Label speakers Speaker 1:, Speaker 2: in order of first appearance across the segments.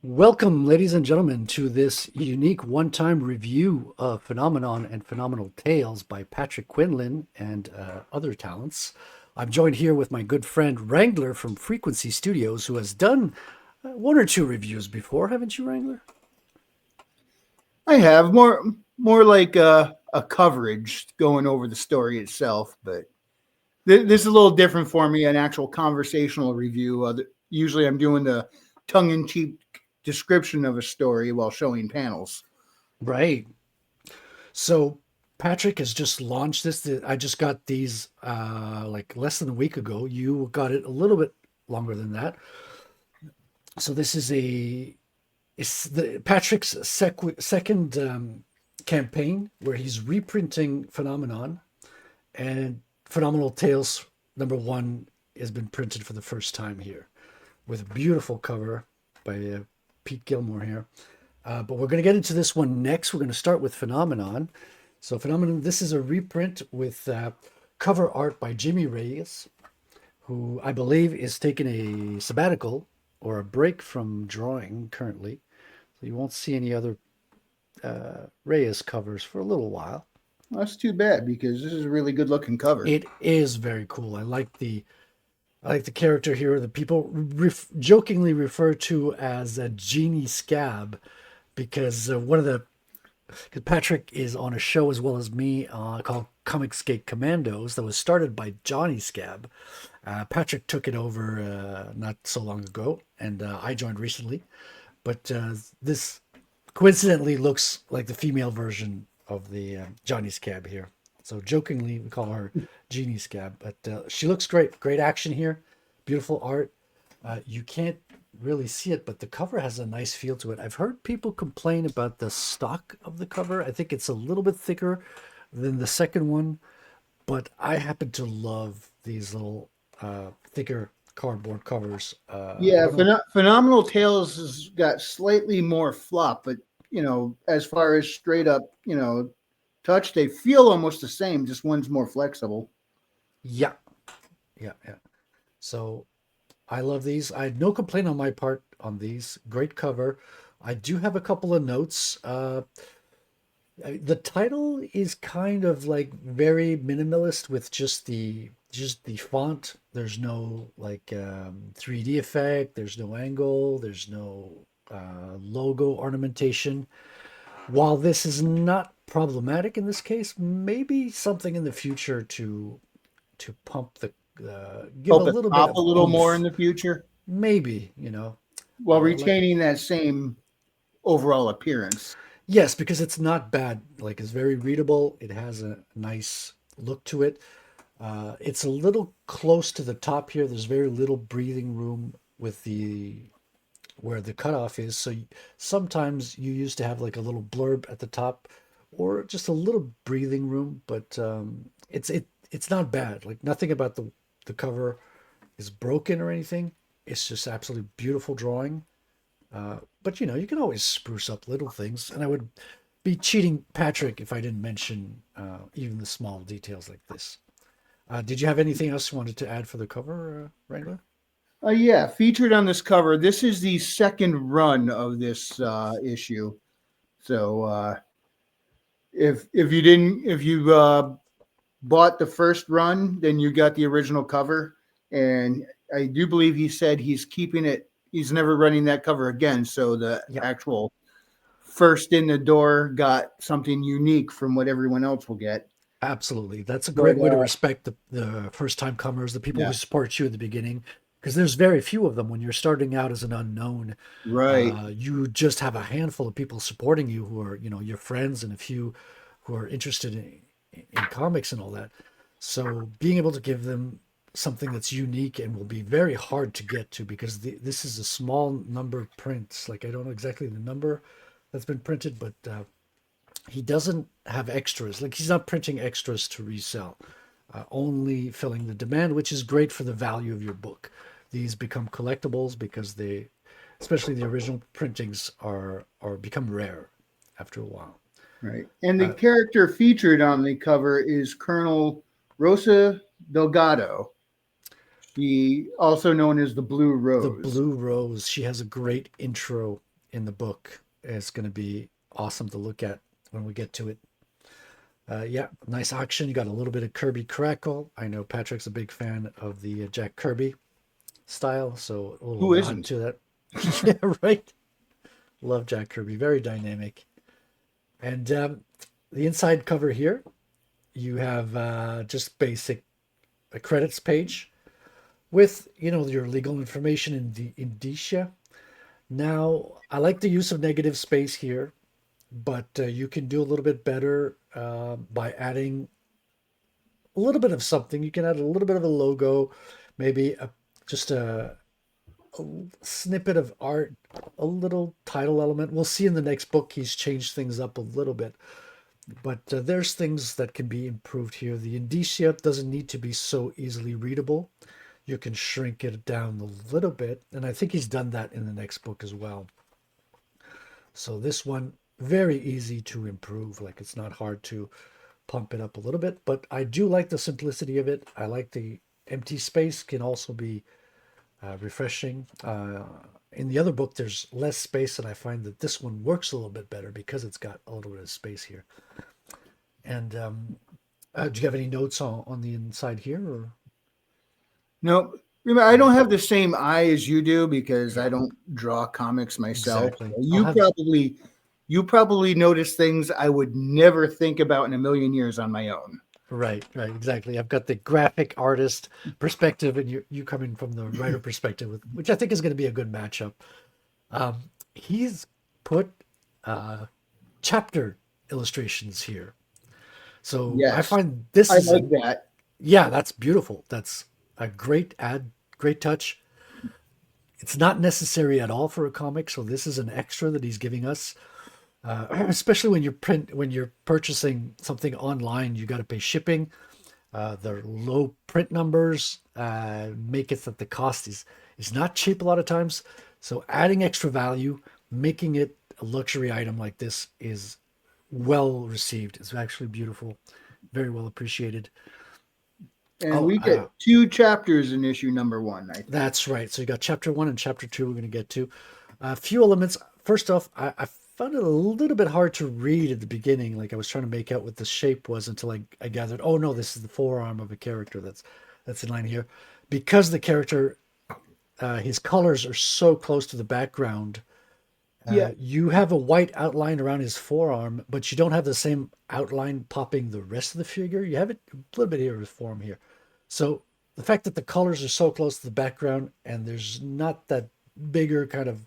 Speaker 1: Welcome, ladies and gentlemen, to this unique one-time review of Phenomenon and Phenomenal Tales by Patrick Quinlan and other talents. I'm joined here with my good friend Wrangler from Frequency Studios, who has done one or two reviews before, haven't you, Wrangler?
Speaker 2: I have more like a coverage going over the story itself, but this is a little different for me. An actual conversational review. Usually, I'm doing the tongue-in-cheek description of a story while showing panels.
Speaker 1: Right. So Patrick has just launched this. I just got these like less than a week ago. You got it a little bit longer than that. So this is a it's the Patrick's second campaign where he's reprinting Phenomenon, and Phenomenal Tales #1 has been printed for the first time here with a beautiful cover by Pete Gilmore here. But we're going to get into this one next. We're going to start with Phenomenon. So Phenomenon, this is a reprint with cover art by Jimmy Reyes, who I believe is taking a sabbatical or a break from drawing currently. So you won't see any other Reyes covers for a little while.
Speaker 2: Well, that's too bad because this is a really good-looking cover.
Speaker 1: It is very cool. I like the character here that people jokingly refer to as a Genie Scab because one of the because Patrick is on a show as well as me called Comic Skate Commandos that was started by Johnny Scab. Patrick took it over not so long ago, and I joined recently. But this coincidentally looks like the female version of the Johnny Scab here. So jokingly, we call her Genie Scab, but she looks great. Great action here, beautiful art. You can't really see it, but the cover has a nice feel to it. I've heard people complain about the stock of the cover. I think it's a little bit thicker than the second one, but I happen to love these little thicker cardboard covers. I
Speaker 2: Yeah,
Speaker 1: don't know.
Speaker 2: Phenomenal Tales has got slightly more flop, but as far as straight up, touch, they feel almost the same. Just one's more flexible.
Speaker 1: Yeah, yeah. So I love these. I had no complaint on my part on these. Great cover. I do have a couple of notes. The title is kind of like very minimalist with just the font. There's no like 3D effect. There's no angle. There's no logo ornamentation. While this is not problematic in this case, maybe something in the future to pump the give a
Speaker 2: Help it
Speaker 1: little bit
Speaker 2: pop a
Speaker 1: of
Speaker 2: little more in
Speaker 1: oomph.
Speaker 2: the future
Speaker 1: Maybe,
Speaker 2: while
Speaker 1: like
Speaker 2: retaining that same overall appearance.
Speaker 1: yes, because it's not bad. Like it's very readable. It has a nice look to it. It's a little close to the top here. There's very little breathing room with the where the cutoff is. So sometimes you used to have like a little blurb at the top, or just a little breathing room. But it's not bad. Like nothing about the cover is broken or anything. It's just absolutely beautiful drawing. But you can always spruce up little things, and I would be cheating Patrick if I didn't mention even the small details like this. Did you have anything else you wanted to add for the cover, Wrangler?
Speaker 2: Yeah, featured on this cover. This is the second run of this issue. So if you bought the first run, then you got the original cover, and I do believe he said he's keeping it. He's never running that cover again. So the
Speaker 1: Yeah,
Speaker 2: actual first in the door got something unique from what everyone else will get.
Speaker 1: absolutely. That's a
Speaker 2: But
Speaker 1: great way to respect the first time comers, the people
Speaker 2: yeah,
Speaker 1: who support you at the beginning, because there's very few of them when you're starting out as an unknown.
Speaker 2: right.
Speaker 1: You just have a handful of people supporting you who are, your friends and a few who are interested in comics and all that. So being able to give them something that's unique and will be very hard to get to because this is a small number of prints. Like I don't know exactly the number that's been printed, but he doesn't have extras. Like he's not printing extras to resell, only filling the demand, which is great for the value of your book. These become collectibles because especially the original printings, are become rare after a while.
Speaker 2: Right. And the
Speaker 1: Uh,
Speaker 2: character featured on the cover is Colonel Rosa Delgado. She also known as the Blue
Speaker 1: the
Speaker 2: Rose.
Speaker 1: Blue Rose, she has a great intro in the book is going to be awesome to look at when we get to it. Yeah, nice action. You got a little bit of Kirby crackle. I know Patrick's a big fan of the Jack Kirby style, so a little
Speaker 2: Who
Speaker 1: nod
Speaker 2: isn't?
Speaker 1: to that. Yeah, right. Love Jack Kirby. Very dynamic. And the inside cover here, you have just basic a credits page with your legal information in the indicia. Now, I like the use of negative space here, but you can do a little bit better by adding a little bit of something. You can add a little bit of a logo, maybe just a snippet of art, a little title element. We'll see in the next book he's changed things up a little bit. But there's things that can be improved here. The indicia doesn't need to be so easily readable. You can shrink it down a little bit. And I think he's done that in the next book as well. So this one, very easy to improve. Like it's not hard to pump it up a little bit. But I do like the simplicity of it. I like the empty space can also be refreshing. In the other book, there's less space, and I find that this one works a little bit better because it's got a little bit of space here. And do you have any notes on the inside here? Or?
Speaker 2: No, remember, I don't have the same eye as you do because I
Speaker 1: Yeah,
Speaker 2: don't draw comics myself.
Speaker 1: exactly. I'll
Speaker 2: You
Speaker 1: have
Speaker 2: probably you probably notice things I would never think about in a million years on my own.
Speaker 1: right, right, exactly. I've got the graphic artist perspective, and you coming from the writer perspective, which I think is going to be a good matchup. He's put uh, chapter illustrations here, so I
Speaker 2: Yes,
Speaker 1: find this
Speaker 2: I
Speaker 1: is
Speaker 2: like that.
Speaker 1: yeah, that's beautiful. That's a great add, great touch. It's not necessary at all for a comic, so this is an extra that he's giving us. Especially when you're purchasing something online, you got to pay shipping. The low print numbers make it that the cost is not cheap a lot of times. So adding extra value, making it a luxury item like this is well received. It's actually beautiful, very well appreciated.
Speaker 2: And
Speaker 1: Oh,
Speaker 2: we get two chapters in issue number one, I think.
Speaker 1: that's right. So you got chapter one and chapter two. We're going to get to a few elements. First off, I found it a little bit hard to read at the beginning. Like I was trying to make out what the shape was until I gathered. Oh no, this is the forearm of a character that's in line here, because the character his colors are so close to the background.
Speaker 2: Yeah,
Speaker 1: You have a white outline around his forearm, but you don't have the same outline popping the rest of the figure. You have it a little bit here with form here. So the fact that the colors are so close to the background and there's not that bigger kind of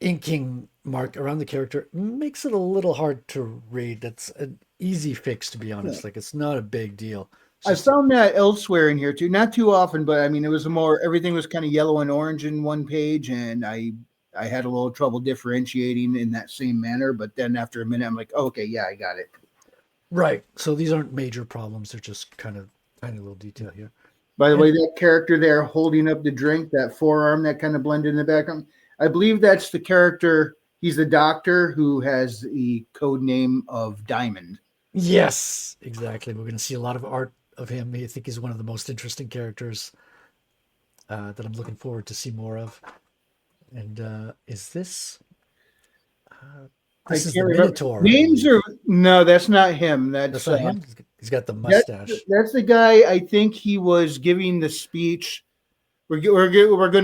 Speaker 1: inking mark around the character makes it a little hard to read. That's an easy fix, to be
Speaker 2: yeah.
Speaker 1: honest. Like it's not a big deal. It's
Speaker 2: I
Speaker 1: just
Speaker 2: found that elsewhere in here too. Not too often, but I mean, it was more everything was kind of yellow and orange in one page, and I had a little trouble differentiating in that same manner. But then after a minute, I'm like, oh, okay, yeah, I got it.
Speaker 1: right. So these aren't major problems. They're just kind of tiny little detail here.
Speaker 2: By the way,
Speaker 1: And
Speaker 2: that character there holding up the drink, that forearm that kind of blended in the background, I believe that's the character. He's the doctor who has the code name of Diamond.
Speaker 1: yes, exactly. We're going to see a lot of art of him. I think he's one of the most interesting characters that I'm looking forward to see more of. And is this? Uh,
Speaker 2: I
Speaker 1: this is the
Speaker 2: can't remember
Speaker 1: Minotaur, I
Speaker 2: names
Speaker 1: believe.
Speaker 2: or no, that's not him.
Speaker 1: That's not him. He's got the
Speaker 2: That,
Speaker 1: mustache.
Speaker 2: that's the guy. I think he was giving the speech. We're going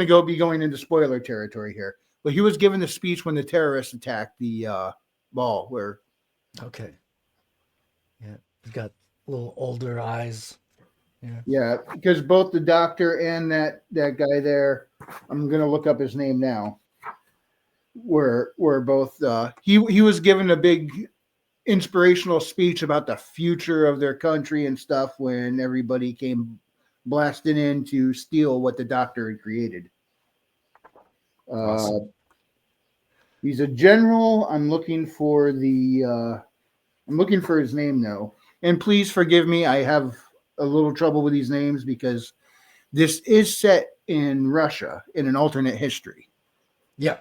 Speaker 2: to be going into spoiler territory here, but he was giving the speech when the terrorists attacked the ball. Where
Speaker 1: Okay. Yeah. He's got little older eyes. Yeah.
Speaker 2: yeah, because both the doctor and that guy there, I'm going to look up his name now. Were both he was given a big inspirational speech about the future of their country and stuff when everybody came blasting in to steal what the doctor had created. Uh,
Speaker 1: Awesome.
Speaker 2: he's a general. I'm looking for his name now. And please forgive me, I have a little trouble with these names because this is set in Russia in an alternate history.
Speaker 1: Yeah.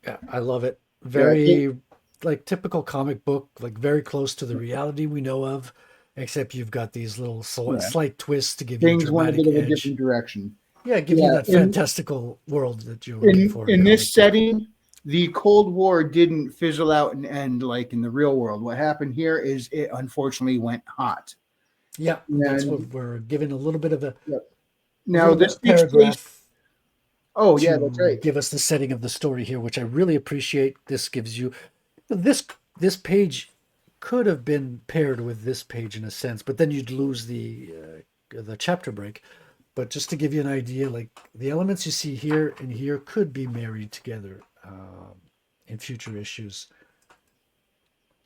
Speaker 1: Yeah. I love it.
Speaker 2: Yeah,
Speaker 1: Very like typical comic book, like very close to the reality we know of, except you've got these little
Speaker 2: yeah.
Speaker 1: slight twists to give you a
Speaker 2: Things went a bit
Speaker 1: dramatic
Speaker 2: of a
Speaker 1: edge.
Speaker 2: different direction.
Speaker 1: Yeah, give you
Speaker 2: Yeah,
Speaker 1: that fantastical world that you're looking
Speaker 2: in
Speaker 1: for in
Speaker 2: in this
Speaker 1: comic book.
Speaker 2: setting, the Cold War didn't fizzle out and end like in the real world. What happened here is it unfortunately went hot.
Speaker 1: Yeah, that's what
Speaker 2: And
Speaker 1: we're given
Speaker 2: yep.
Speaker 1: a
Speaker 2: Now
Speaker 1: little bit
Speaker 2: this
Speaker 1: of
Speaker 2: takes place.
Speaker 1: paragraph
Speaker 2: Oh yeah, that's
Speaker 1: to
Speaker 2: right.
Speaker 1: give us the setting of the story here, which I really appreciate. This gives you this this page could have been paired with this page in a sense, but then you'd lose the chapter break. But just to give you an idea, like the elements you see here and here could be married together in future issues.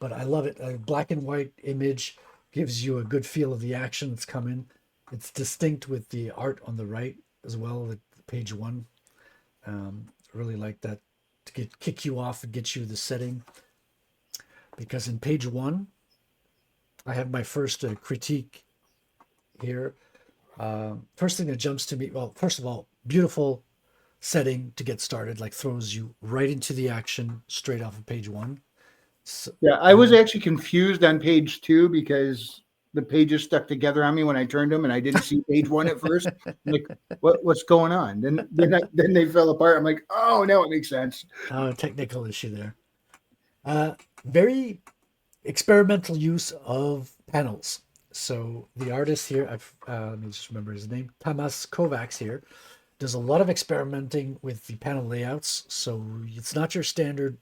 Speaker 1: But I love it. A black and white image gives you a good feel of the action that's coming. It's distinct with the art on the right as well, like page one. Really like that to kick you off and get you the setting. Because in page one, I have my first critique here. First thing that jumps to me, well, first of all, beautiful setting to get started, like throws you right into the action straight off of page one. So,
Speaker 2: Yeah, I was
Speaker 1: and
Speaker 2: actually confused on page two because the pages stuck together on me when I turned them, and I didn't see page one at first. I'm like, what's going on? Then they fell apart. I'm like, oh, now it makes sense.
Speaker 1: technical issue there. Very experimental use of panels. So the artist here, let me just remember his name, Tamas Kovacs here, does a lot of experimenting with the panel layouts. So it's not your standard,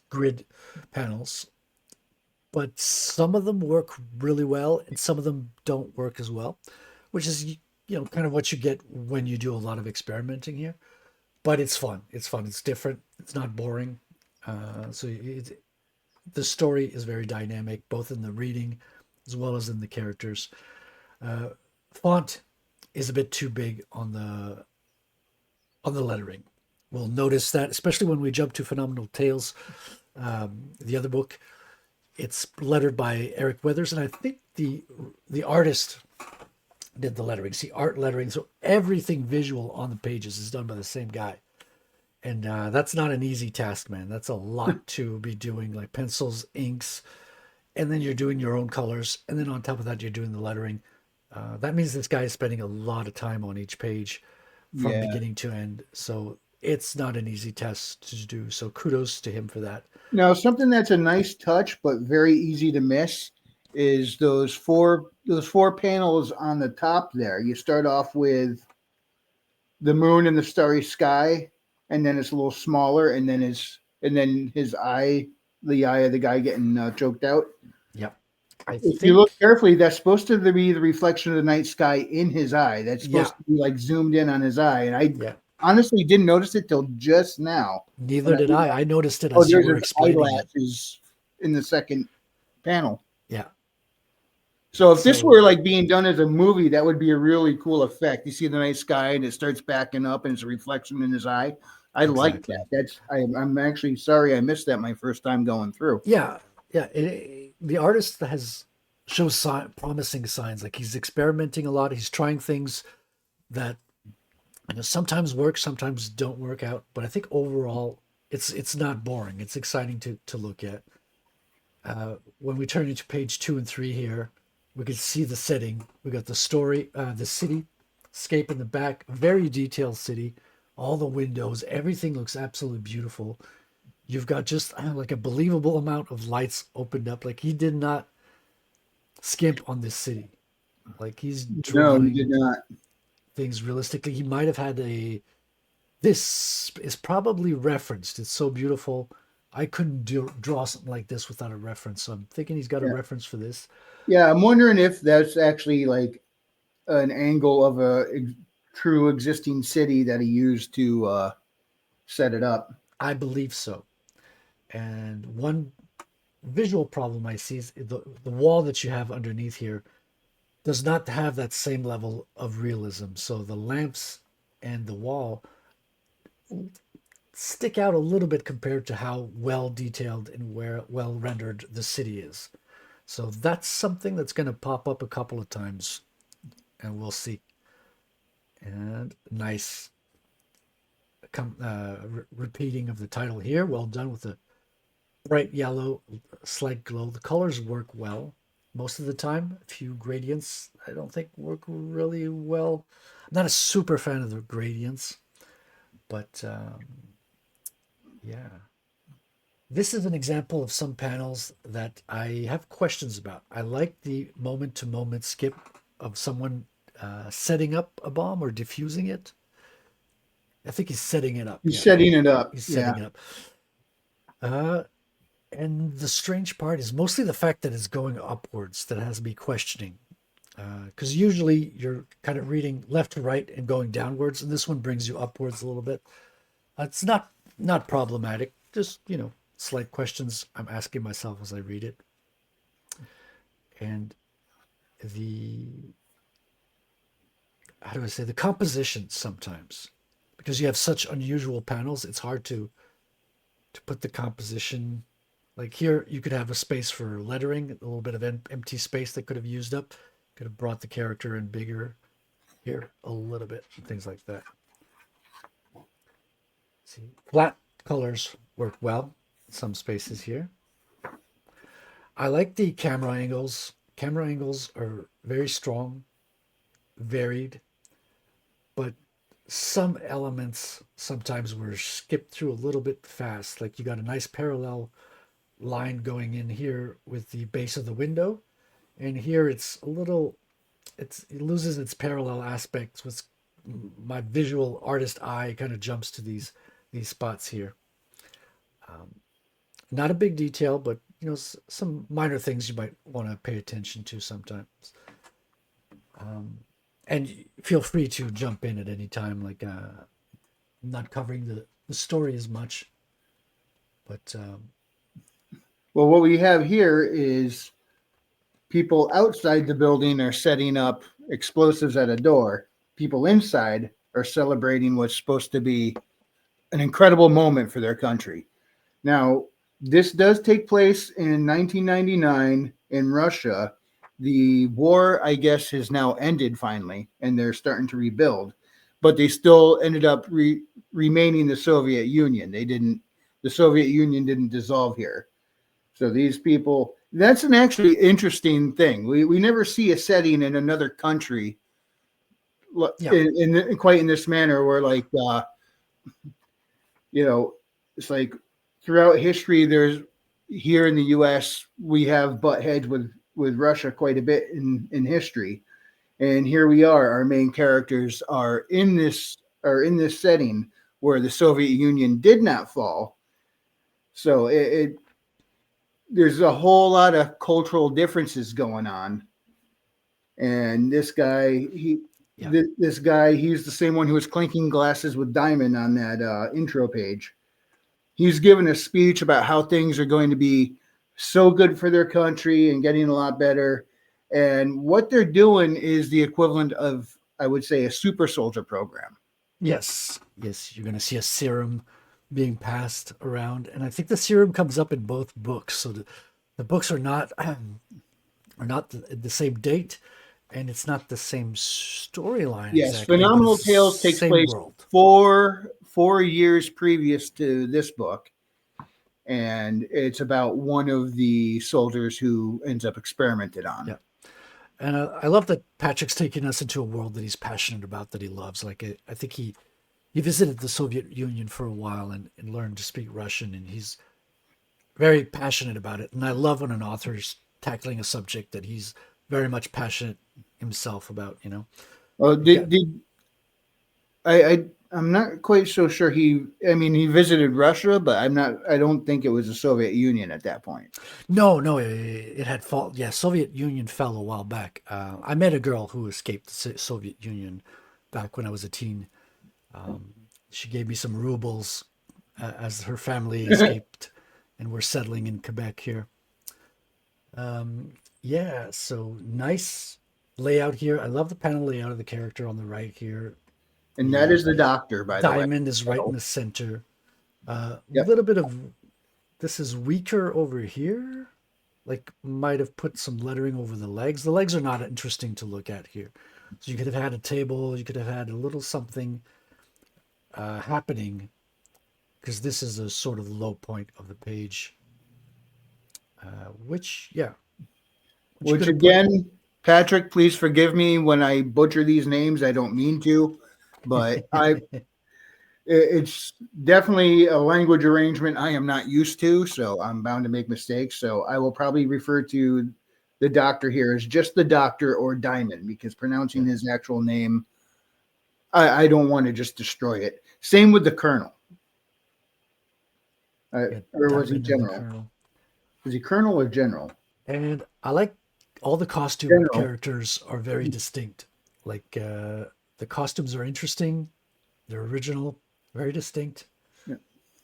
Speaker 1: grid panels, but some of them work really well and some of them don't work as well, which is kind of what you get when you do a lot of experimenting here. But it's fun. It's fun. It's different. It's not boring. The story is very dynamic, both in the reading as well as in the characters. Font is a bit too big on the lettering. We'll notice that, especially when we jump to Phenomenal Tales, the other book. It's lettered by Eric Weathers, and I think the artist did the lettering. See, art lettering, so everything visual on the pages is done by the same guy. And that's not an easy task, man. That's a lot to be doing, like pencils, inks, and then you're doing your own colors, and then on top of that, you're doing the lettering. That means this guy is spending a lot of time on each page from
Speaker 2: Yeah.
Speaker 1: beginning to end. So it's not an easy task to do. So kudos to him for that.
Speaker 2: Now, something that's a nice touch but very easy to miss is those four panels on the top there. You start off with the moon and the starry sky, and then it's a little smaller, and then his eye, the eye of the guy getting choked out.
Speaker 1: Yep. I
Speaker 2: If you look
Speaker 1: think,
Speaker 2: carefully, that's supposed to be the reflection of the night sky in his eye. That's
Speaker 1: yeah,
Speaker 2: supposed to be like zoomed in on his eye, and I
Speaker 1: yeah.
Speaker 2: honestly didn't notice it till just now when
Speaker 1: Neither
Speaker 2: I
Speaker 1: did I.
Speaker 2: realized,
Speaker 1: I noticed it
Speaker 2: oh,
Speaker 1: as you
Speaker 2: there's
Speaker 1: were
Speaker 2: his
Speaker 1: explaining it.
Speaker 2: eyelashes in the second panel.
Speaker 1: Yeah.
Speaker 2: So if this were
Speaker 1: So
Speaker 2: like being done as a movie, that would be a really cool effect. You see the night sky and it starts backing up and it's a reflection in his eye. I like that.
Speaker 1: exactly.
Speaker 2: I'm actually sorry I missed that my first time going through.
Speaker 1: Yeah, yeah. The artist has shows promising signs. Like he's experimenting a lot. He's trying things that sometimes work, sometimes don't work out. But I think overall, it's not boring. It's exciting to look at. When we turn into page two and three here, we can see the setting. We got the story, the city scape in the back, very detailed city. All the windows, everything looks absolutely beautiful. You've got just like a believable amount of lights opened up. Like he did not skimp on this city. Like he's
Speaker 2: No, you did
Speaker 1: drawing
Speaker 2: not.
Speaker 1: things realistically. He might have had a. This is probably referenced. It's so beautiful. I couldn't draw something like this without a reference. So I'm thinking he's got a
Speaker 2: Yeah.
Speaker 1: reference for this.
Speaker 2: Yeah, I'm wondering if that's actually like an angle of true existing city that he used to set it up.
Speaker 1: I believe so. And one visual problem I see is the wall that you have underneath here does not have that same level of realism. So the lamps and the wall stick out a little bit compared to how well detailed and where well rendered the city is. So that's something that's going to pop up a couple of times, and we'll see. And nice repeating of the title here. Well done with the bright yellow, slight glow. The colors work well most of the time. A few gradients I don't think work really well. I'm not a super fan of the gradients, but Yeah. This is an example of some panels that I have questions about. I like the moment to moment skip of someone setting up a bomb or diffusing it. I think he's setting it up.
Speaker 2: He's
Speaker 1: Yeah,
Speaker 2: setting it up.
Speaker 1: he's
Speaker 2: Yeah.
Speaker 1: setting it up. Uh, and the strange part is mostly the fact that it's going upwards that has me questioning. Because usually you're kind of reading left to right and going downwards, and this one brings you upwards a little bit. It's not problematic. Just slight questions I'm asking myself as I read it. And the how do I say the composition sometimes, because you have such unusual panels, it's hard to put the composition. Like here, you could have a space for lettering, a little bit of empty space that could have used up, could have brought the character in bigger here a little bit, things like that. See, flat colors work well in some spaces here. I like the camera angles. Camera angles are very strong, varied, but some elements sometimes were skipped through a little bit fast. Like you got a nice parallel line going in here with the base of the window, and here it's a little, it loses its parallel aspects. With my visual artist eye kind of jumps to these spots here. Not a big detail, but some minor things you might want to pay attention to sometimes. And feel free to jump in at any time. Like I'm not covering the story as much, but
Speaker 2: Well, what we have here is people outside the building are setting up explosives at a door. People inside are celebrating what's supposed to be an incredible moment for their country. Now, this does take place in 1999 in Russia. The war, I guess, has now ended finally, and they're starting to rebuild. But they still ended up remaining the Soviet Union. They didn't. The Soviet Union didn't dissolve here. So these people. That's an actually interesting thing. We never see a setting in another country
Speaker 1: yeah,
Speaker 2: in quite in this manner, where like you know, it's like throughout history, there's here in the U.S. we have butt heads with Russia quite a bit in history, and here we are. Our main characters are in this setting where the Soviet Union did not fall. So there's a whole lot of cultural differences going on, and
Speaker 1: yeah,
Speaker 2: this guy, he's the same one who was clinking glasses with Diamond on that intro page. He's given a speech about how things are going to be so good for their country and getting a lot better. And what they're doing is the equivalent of, I would say, a super soldier program.
Speaker 1: yes. You're going to see a serum being passed around, and I think the serum comes up in both books. So the books are not the same date, and it's not the same storyline
Speaker 2: Yes,
Speaker 1: exactly, but
Speaker 2: Phenomenal
Speaker 1: it's
Speaker 2: Tales
Speaker 1: the
Speaker 2: takes
Speaker 1: same
Speaker 2: place
Speaker 1: world.
Speaker 2: four years previous to this book, and it's about one of the soldiers who ends up experimented on.
Speaker 1: Yeah. And I love that Patrick's taking us into a world that he's passionate about, that he loves. Like I think he visited the Soviet Union for a while and learned to speak Russian, and he's very passionate about it. And I love when an author's tackling a subject that he's very much passionate himself about.
Speaker 2: Well,
Speaker 1: You got
Speaker 2: did I'm not quite so sure I mean he visited Russia, but I don't think it was the Soviet Union at that point.
Speaker 1: no, it had fall. Yeah, Soviet Union fell a while back. I met a girl who escaped the Soviet Union back when I was a teen. She gave me some rubles as her family escaped and were settling in Quebec here. Yeah, so nice layout here. I love the panel layout of the character on the right here.
Speaker 2: And that
Speaker 1: The
Speaker 2: is the doctor, by the way.
Speaker 1: diamond is right in
Speaker 2: So,
Speaker 1: the center. A
Speaker 2: yep.
Speaker 1: little bit of this is weaker over here. Like might have put some lettering over the legs. The legs are not interesting to look at here. So you could have had a table. You could have had a little something happening, because this is a sort of low point of the page. Which you
Speaker 2: Which
Speaker 1: could have put.
Speaker 2: again, Patrick, please forgive me when I butcher these names. I don't mean to, but It's definitely a language arrangement I am not used to, so I'm bound to make mistakes. So I will probably refer to the doctor here as just the doctor or Diamond because pronouncing
Speaker 1: Yeah,
Speaker 2: his actual name, I don't want to just destroy it. Same with the Colonel.
Speaker 1: yeah,
Speaker 2: Or was he
Speaker 1: Diamond and the
Speaker 2: General?
Speaker 1: Colonel.
Speaker 2: Was he Colonel or General?
Speaker 1: And I like all the costume
Speaker 2: General.
Speaker 1: characters are very distinct. Like the costumes are interesting, they're original, very distinct,
Speaker 2: Yeah.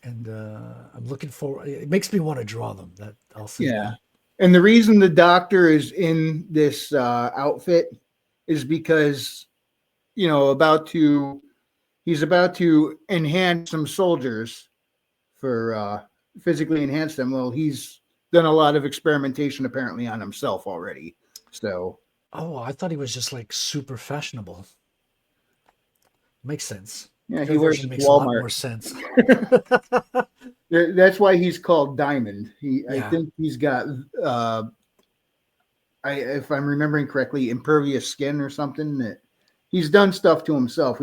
Speaker 1: and I'm looking forward. It makes me want to draw them. That I'll say
Speaker 2: Yeah.
Speaker 1: that.
Speaker 2: And the reason the doctor is in this outfit is because, he's about to enhance some soldiers for physically enhance them. Well, he's done a lot of experimentation apparently on himself already. So,
Speaker 1: Oh, I thought he was just like super fashionable. Makes sense.
Speaker 2: yeah, he
Speaker 1: Your
Speaker 2: wears
Speaker 1: version
Speaker 2: his
Speaker 1: makes a lot
Speaker 2: Walmart.
Speaker 1: more sense.
Speaker 2: That's why he's called Diamond. I
Speaker 1: Yeah,
Speaker 2: think he's got, if I'm remembering correctly, impervious skin or something. That he's done stuff to himself.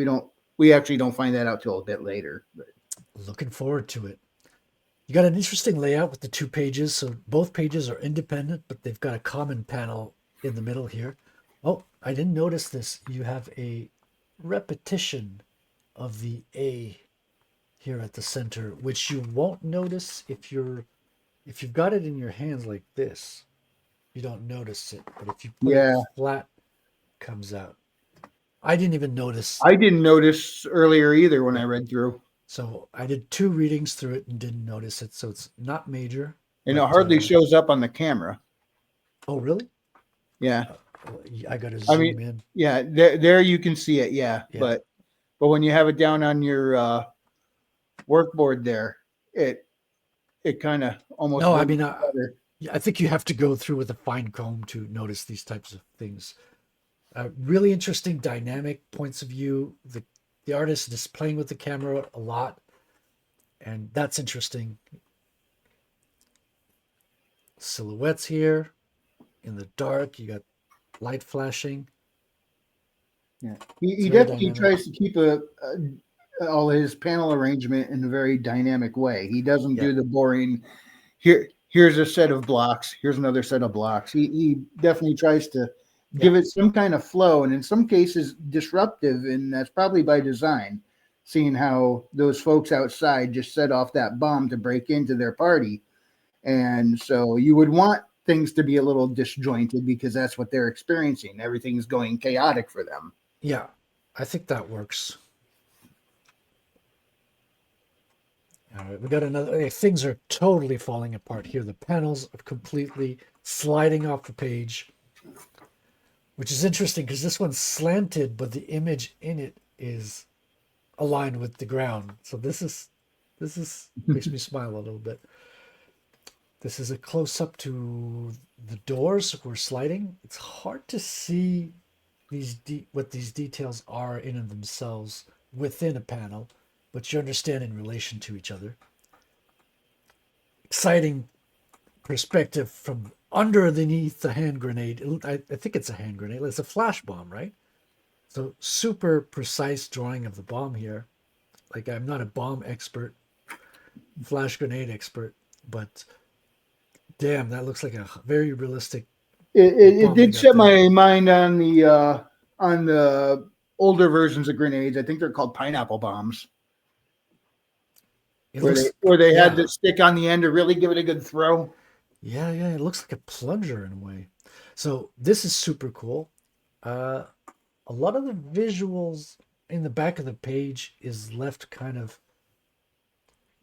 Speaker 2: We actually don't find that out till a bit later. But
Speaker 1: looking forward to it. You got an interesting layout with the two pages. So both pages are independent, but they've got a common panel in the middle here. Oh, I didn't notice this. You have a repetition of the A here at the center, which you won't notice if you've got it in your hands like this. You don't notice it, but if you put it
Speaker 2: yeah,
Speaker 1: flat, it comes out. I didn't even notice.
Speaker 2: I didn't notice earlier either when I
Speaker 1: Yeah.
Speaker 2: read through,
Speaker 1: So I did two readings through it and didn't notice it. So it's not major,
Speaker 2: and it
Speaker 1: but
Speaker 2: hardly shows up on the camera.
Speaker 1: oh really?
Speaker 2: Yeah,
Speaker 1: I got to
Speaker 2: I mean,
Speaker 1: zoom in.
Speaker 2: yeah, there you can see it. Yeah,
Speaker 1: Yeah.
Speaker 2: but when you have it down on your workboard there, it it kind of almost
Speaker 1: No, I
Speaker 2: blends
Speaker 1: mean,
Speaker 2: together.
Speaker 1: I think you have to go through with a fine comb to notice these types of things. Really interesting dynamic points of view. The artist is playing with the camera a lot, and that's interesting. Silhouettes here in the dark. You got light flashing.
Speaker 2: Yeah,
Speaker 1: It's
Speaker 2: he
Speaker 1: very
Speaker 2: definitely
Speaker 1: dynamic.
Speaker 2: tries to keep all his panel arrangement in a very dynamic way. He doesn't
Speaker 1: Yeah,
Speaker 2: do the boring. Here's a set of blocks. Here's another set of blocks. He definitely tries to
Speaker 1: yeah,
Speaker 2: give it some kind of flow, and in some cases disruptive, and that's probably by design. Seeing how those folks outside just set off that bomb to break into their party, and so you would want things to be a little disjointed because that's what they're experiencing. Everything's going chaotic for them.
Speaker 1: yeah. I think that works. All right, we got another. Things are totally falling apart here. The panels are completely sliding off the page, which is interesting because this one's slanted, but the image in it is aligned with the ground. So this is makes me smile a little bit. This is a close up to the doors we're sliding. It's hard to see what these details are in and themselves within a panel, but you understand in relation to each other. Exciting perspective from underneath the hand grenade. I think it's a hand grenade. It's a flash bomb, right? So super precise drawing of the bomb here. Like I'm not a bomb expert, flash grenade expert, but damn, that looks like a very realistic
Speaker 2: It
Speaker 1: bomb they
Speaker 2: did
Speaker 1: got
Speaker 2: set
Speaker 1: there.
Speaker 2: my mind on the older versions of grenades. I think they're called pineapple bombs,
Speaker 1: It looks,
Speaker 2: where they had
Speaker 1: yeah,
Speaker 2: the stick on the end to really give it a good throw.
Speaker 1: yeah, yeah. It looks like a plunger in a way. So this is super cool. Uh, a lot of the visuals in the back of the page is left kind of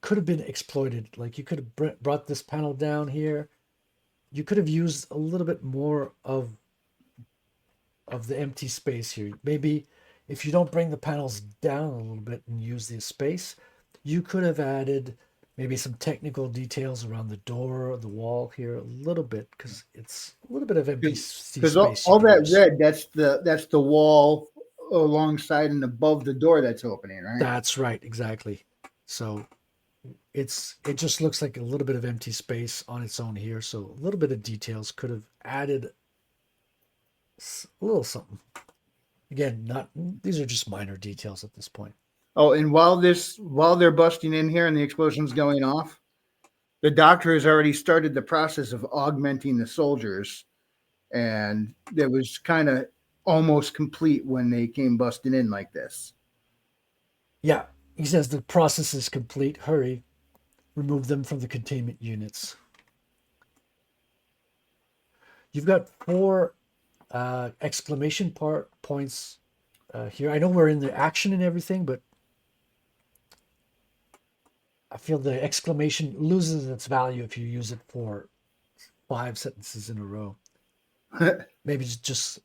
Speaker 1: could have been exploited. Like you could have brought this panel down here. You could have used a little bit more of the empty space here. Maybe if you don't bring the panels down a little bit and use the space, you could have added maybe some technical details around the door, the wall here a little bit, because it's a little bit of empty
Speaker 2: Because
Speaker 1: space you
Speaker 2: all
Speaker 1: could
Speaker 2: that
Speaker 1: use.
Speaker 2: red, that's the wall alongside and above the door that's opening, right?
Speaker 1: That's right, exactly. So it just looks like a little bit of empty space on its own here. So a little bit of details could have added a little something. Again, not these are just minor details at this point.
Speaker 2: Oh, and while they're busting in here and the explosion's going off, the doctor has already started the process of augmenting the soldiers, and that was kind of almost complete when they came busting in like this.
Speaker 1: Yeah, he says the process is complete. Hurry, remove them from the containment units. You've got four exclamation points here. I know we're in the action and everything, but I feel the exclamation loses its value if you use it for 5 sentences in a row. Maybe just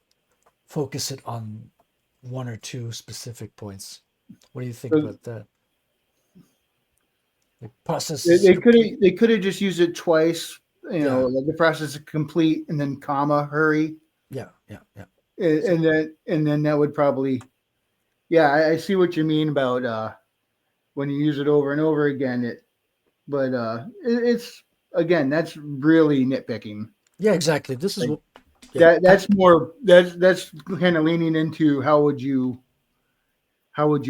Speaker 1: focus it on one or two specific points. What do you think
Speaker 2: So
Speaker 1: about that? The process
Speaker 2: they,
Speaker 1: is
Speaker 2: they could
Speaker 1: complete.
Speaker 2: have they could have just used it twice,
Speaker 1: Yeah,
Speaker 2: like the process is complete and then comma hurry,
Speaker 1: yeah, yeah, yeah.
Speaker 2: and,
Speaker 1: So,
Speaker 2: and then that would probably, yeah, I see what you mean about when you use it over and over again. But it's again, that's really nitpicking.
Speaker 1: yeah, exactly. This is
Speaker 2: Like
Speaker 1: what. Yeah,
Speaker 2: that's more that's kind of leaning into how would you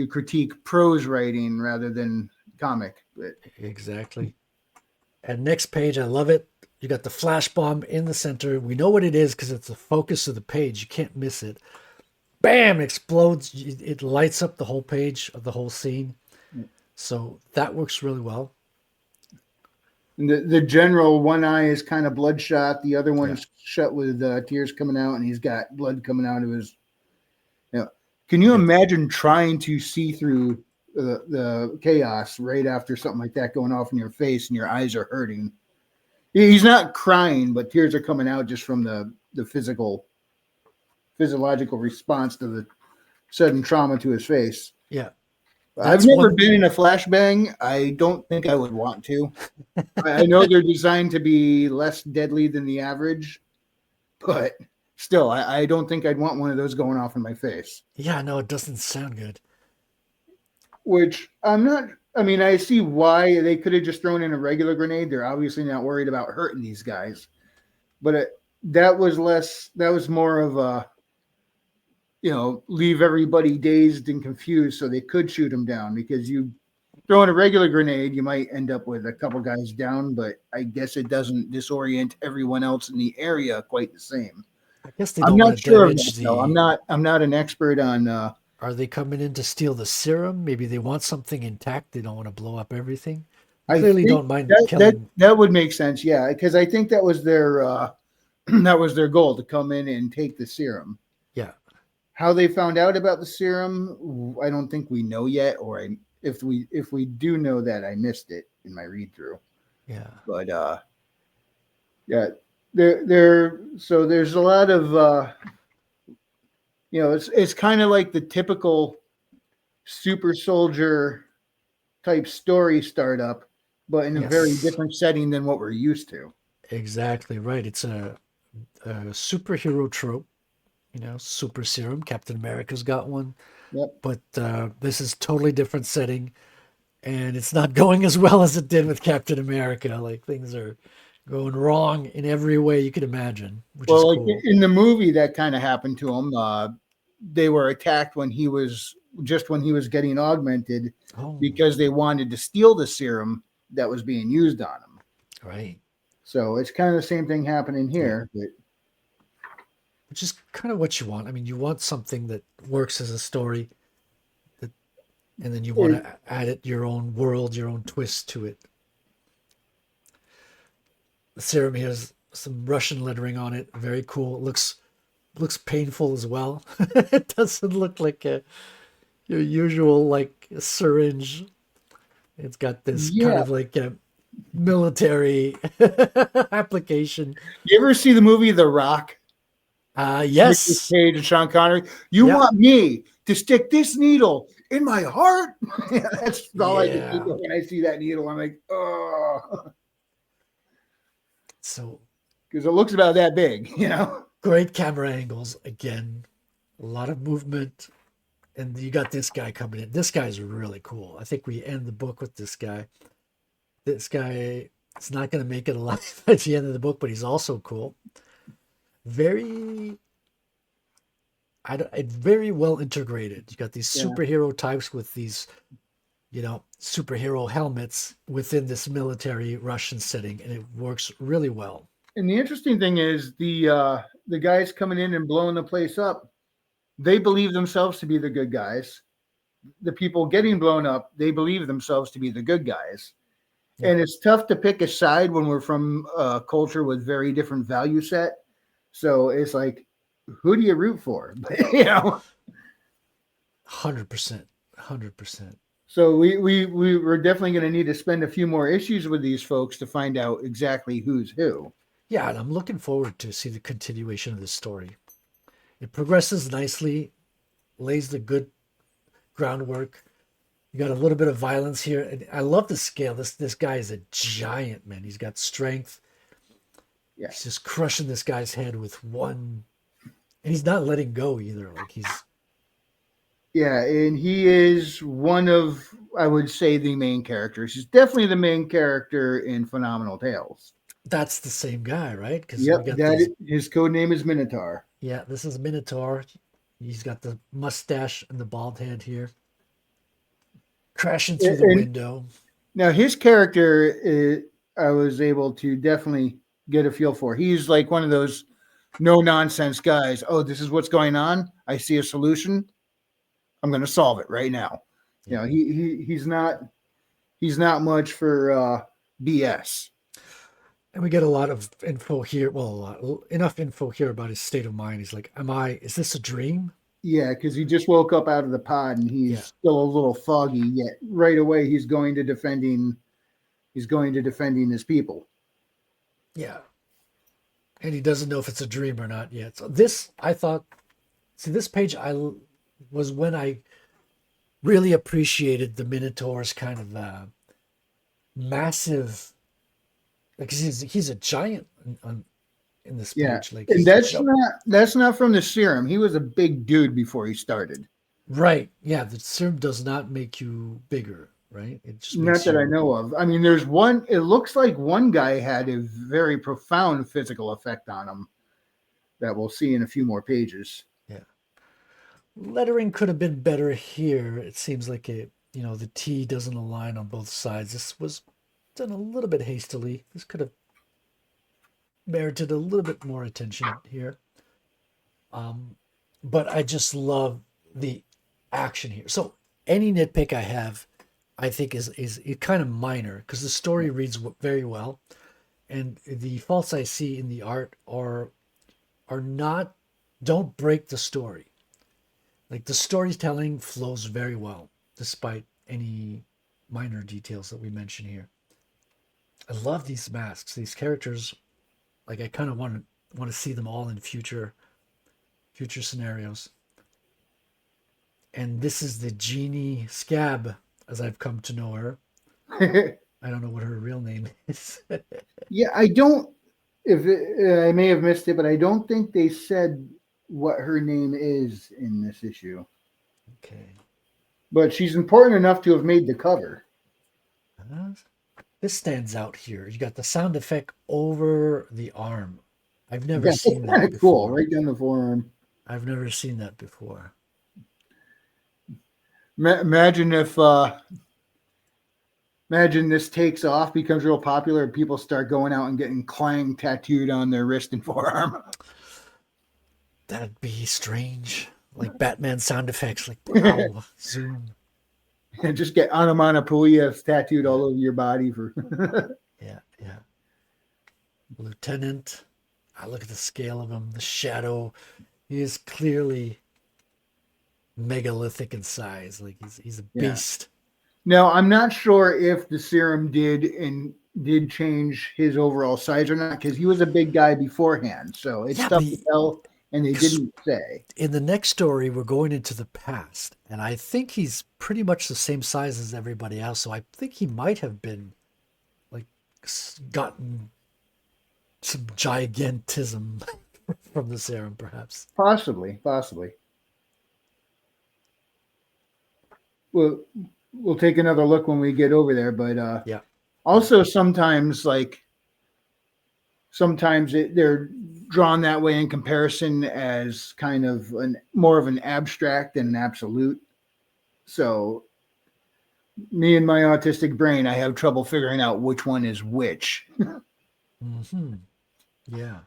Speaker 2: critique prose writing rather than comic. But
Speaker 1: exactly. And next page, I love it. You got the flash bomb in the center. We know what it is because it's the focus of the page. You can't miss it. Bam! It explodes. It lights up the whole page of the whole scene. So that works really well.
Speaker 2: the general one eye is kind of bloodshot, the other
Speaker 1: Yeah.
Speaker 2: one's shut with tears coming out, and he's got blood coming out of his. You know, can you
Speaker 1: You got
Speaker 2: imagine trying to see through the chaos right after something like that going off in your face and your eyes are hurting? He's not crying, but tears are coming out just from the physiological response to the sudden trauma to his face.
Speaker 1: yeah.
Speaker 2: I've
Speaker 1: That's
Speaker 2: never
Speaker 1: one.
Speaker 2: been in a flashbang. I don't think I would want to. I know they're designed to be less deadly than the average, but still, I don't think I'd want one of those going off in my face.
Speaker 1: Yeah, no, it doesn't sound good.
Speaker 2: Which I'm not. I mean, I see why they could have just thrown in a regular grenade. They're obviously not worried about hurting these guys, but that was less. That was more of a, leave everybody dazed and confused so they could shoot them down, because you throw in a regular grenade, you might end up with a couple guys down, but I guess it doesn't disorient everyone else in the area quite the same.
Speaker 1: I guess they
Speaker 2: I'm
Speaker 1: don't want
Speaker 2: not
Speaker 1: to
Speaker 2: sure of that
Speaker 1: damage
Speaker 2: though. I'm
Speaker 1: the.
Speaker 2: not I'm not an expert on
Speaker 1: Are they coming in to steal the serum? Maybe they want something intact. They don't want to blow up everything. You
Speaker 2: I
Speaker 1: clearly
Speaker 2: think
Speaker 1: don't mind
Speaker 2: that that
Speaker 1: killing.
Speaker 2: that would make sense, yeah, because I think that was their that was their goal, to come in and take the serum.
Speaker 1: Yeah,
Speaker 2: How they found out about the serum, I don't think we know yet, or if we do know that, I missed it in my read through.
Speaker 1: yeah.
Speaker 2: But yeah, there so there's a lot of it's kind of like the typical super soldier type story startup, but in a very
Speaker 1: Yes,
Speaker 2: different setting than what we're used to.
Speaker 1: exactly right. It's a superhero trope. Super serum. Captain America's got one,
Speaker 2: Yep.
Speaker 1: but this is totally different setting, and it's not going as well as it did with Captain America. Like things are going wrong in every way you could imagine, which is
Speaker 2: Well, like
Speaker 1: cool.
Speaker 2: in the movie, that kind of happened to him. They were attacked when he was getting augmented,
Speaker 1: Oh,
Speaker 2: because they wanted to steal the serum that was being used on him.
Speaker 1: right.
Speaker 2: So it's kind of the same thing happening
Speaker 1: Yeah.
Speaker 2: here. But
Speaker 1: Which is kind of what you want. I mean, you want something that works as a story, that, and then you want
Speaker 2: it,
Speaker 1: to add it your own world, your own twist to it. The serum here has some Russian lettering on it. Very cool. It looks painful as well. It doesn't look like your usual like syringe. It's got this kind
Speaker 2: yeah.
Speaker 1: of like a military application.
Speaker 2: You ever see the movie The Rock? Nicolas
Speaker 1: Yes.
Speaker 2: Cage and Sean Connery. You
Speaker 1: Yeah.
Speaker 2: want me to stick this needle in my heart? That's all I can think
Speaker 1: Yeah.
Speaker 2: of when I see that needle. I'm like, oh,
Speaker 1: So
Speaker 2: because it looks about that big.
Speaker 1: great camera angles again. A lot of movement. And you got this guy coming in. This guy's really cool. I think we end the book with this guy. This guy is not going to make it alive at the end of the book, but he's also cool. Very, it's very well integrated. You got these
Speaker 2: Yeah.
Speaker 1: superhero types with these, superhero helmets within this military Russian setting, and it works really well.
Speaker 2: And the interesting thing is the guys coming in and blowing the place up, they believe themselves to be the good guys. The people getting blown up, they believe themselves to be the good guys.
Speaker 1: Yeah,
Speaker 2: And it's tough to pick a side when we're from a culture with very different value set. So it's like, who do you root for? you know.
Speaker 1: 100%, 100%.
Speaker 2: So we're definitely going to need to spend a few more issues with these folks to find out exactly who's who.
Speaker 1: Yeah, and I'm looking forward to see the continuation of this story. It progresses nicely, lays the good groundwork. You got a little bit of violence here, and I love the scale. This guy is a giant, man. He's got strength.
Speaker 2: Yeah.
Speaker 1: He's just crushing this guy's head with one, and he's not letting go either. Like he's
Speaker 2: Yeah, and he is one of, I would say, the main characters. He's definitely the main character in Phenomenal Tales.
Speaker 1: that's the same guy, right? Because we
Speaker 2: Yep,
Speaker 1: got these.
Speaker 2: his code name is Minotaur.
Speaker 1: Yeah, this is Minotaur. He's got the mustache and the bald head here, crashing through the
Speaker 2: And
Speaker 1: window.
Speaker 2: now his character, I was able to definitely get a feel for. He's like one of those no nonsense guys. Oh, this is what's going on. I see a solution. I'm going to solve it right now. You
Speaker 1: Yeah.
Speaker 2: know, he's not much for BS.
Speaker 1: And we get a lot of info here. Well, enough info here about his state of mind. He's like, is this a dream?
Speaker 2: Yeah, because he just woke up out of the pod and he's
Speaker 1: Yeah.
Speaker 2: still a little foggy. Yet right away he's going to defending. He's going to defending his people.
Speaker 1: Yeah. And he doesn't know if it's a dream or not yet. So this, I thought, see, this page was when I really appreciated the Minotaur's kind of massive, like he's a giant in this
Speaker 2: Yeah,
Speaker 1: page. Like
Speaker 2: and
Speaker 1: he's
Speaker 2: that's not from the serum. He was a big dude before he started.
Speaker 1: right. Yeah, the serum does not make you bigger, right? It just
Speaker 2: Not
Speaker 1: makes
Speaker 2: that I
Speaker 1: you.
Speaker 2: know of. I mean, there's one. It looks like one guy had a very profound physical effect on him that we'll see in a few more pages.
Speaker 1: Yeah. Lettering could have been better here. It seems like the T doesn't align on both sides. This was done a little bit hastily. This could have merited a little bit more attention here. But I just love the action here. So any nitpick I have, I think is kind of minor because the story reads very well, and the faults I see in the art are not don't break the story. Like the storytelling flows very well despite any minor details that we mention here. I love these masks, these characters. Like I kind of want to see them all in future scenarios. And this is the Genie Scab, as I've come to know her. I don't know what her real name is.
Speaker 2: Yeah, I don't. I may have missed it, but I don't think they said what her name is in this issue.
Speaker 1: Okay.
Speaker 2: But she's important enough to have made the cover.
Speaker 1: This stands out here. You got the sound effect over the arm. I've never
Speaker 2: Yeah,
Speaker 1: seen
Speaker 2: it's
Speaker 1: that
Speaker 2: kind of
Speaker 1: before.
Speaker 2: cool, right down the forearm.
Speaker 1: I've never seen that before.
Speaker 2: Imagine if, imagine this takes off, becomes real popular, and people start going out and getting Clang tattooed on their wrist and forearm.
Speaker 1: That'd be strange. Like Batman sound effects, like wow, zoom.
Speaker 2: And just get onomatopoeia tattooed
Speaker 1: Yeah,
Speaker 2: all over your body for.
Speaker 1: yeah. Lieutenant. I look at the scale of him, the shadow. He is clearly megalithic in size. Like he's a
Speaker 2: Yeah.
Speaker 1: beast.
Speaker 2: Now, I'm not sure if the serum did change his overall size or not because he was a big guy beforehand. So it's
Speaker 1: Yeah,
Speaker 2: tough to tell, and they didn't say.
Speaker 1: in the next story, we're going into the past, and I think he's pretty much the same size as everybody else. So I think he might have been like gotten some gigantism from the serum, perhaps.
Speaker 2: Possibly. We'll take another look when we get over there. But
Speaker 1: Yeah,
Speaker 2: also sometimes they're drawn that way in comparison as kind of an more of an abstract than an absolute. So me and my autistic brain, I have trouble figuring out which one is which.
Speaker 1: Hmm. Yeah.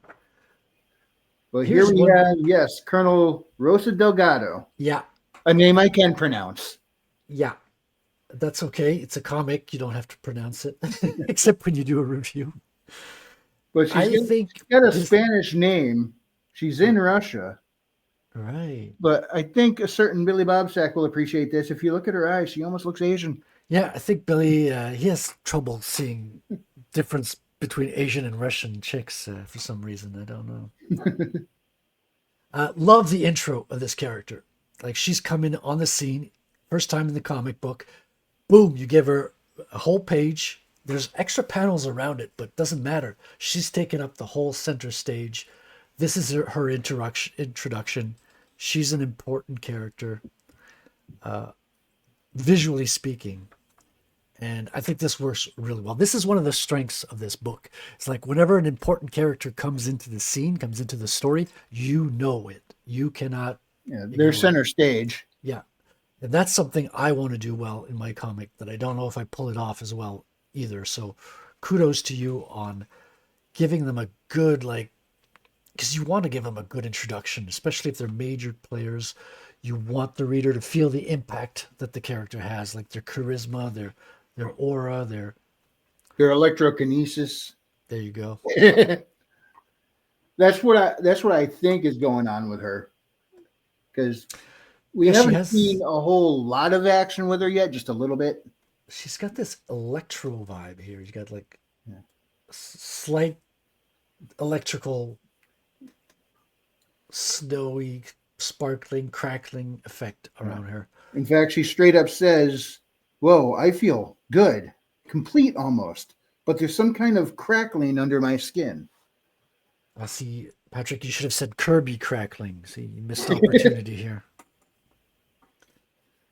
Speaker 2: But here
Speaker 1: Here's
Speaker 2: we
Speaker 1: one.
Speaker 2: have, yes, Colonel Rosa Delgado,
Speaker 1: Yeah.
Speaker 2: a name I can pronounce.
Speaker 1: Yeah. That's okay. It's a comic. You don't have to pronounce it, except when you do a review.
Speaker 2: But
Speaker 1: I
Speaker 2: she's
Speaker 1: think
Speaker 2: got a
Speaker 1: this.
Speaker 2: Spanish name. She's in Russia.
Speaker 1: Right.
Speaker 2: But I think a certain Billy Bobsack will appreciate this. If you look at her eyes, she almost looks Asian.
Speaker 1: Yeah, I think Billy, he has trouble seeing difference between Asian and Russian chicks for some reason. I don't know. Love the intro of this character. Like she's coming on the scene, first time in the comic book. Boom, you give her a whole page. There's extra panels around it, but doesn't matter. She's taken up the whole center stage. This is her introduction. She's an important character, visually speaking. And I think this works really well. This is one of the strengths of this book. It's like whenever an important character comes into the scene, comes into the story, you know it. You cannot
Speaker 2: Yeah, they're
Speaker 1: ignore it.
Speaker 2: center stage.
Speaker 1: Yeah. And that's something I want to do well in my comic that I don't know if I pull it off as well either. So kudos to you on giving them a good, like, because you want to give them a good introduction, especially if they're major players. You want the reader to feel the impact that the character has, like their charisma, their aura, their
Speaker 2: Their electrokinesis.
Speaker 1: there you go.
Speaker 2: That's what I think is going on with her because we
Speaker 1: Yeah, she
Speaker 2: haven't seen
Speaker 1: has
Speaker 2: a whole lot of action with her yet, just a little bit.
Speaker 1: she's got this electro vibe here. You got like
Speaker 2: Yeah.
Speaker 1: slight electrical, snowy, sparkling, crackling effect
Speaker 2: Yeah.
Speaker 1: around her.
Speaker 2: In fact, she straight up says, "Whoa, I feel good, complete almost, but there's some kind of crackling under my skin."
Speaker 1: I see, Patrick, you should have said Kirby crackling. See, you missed opportunity here.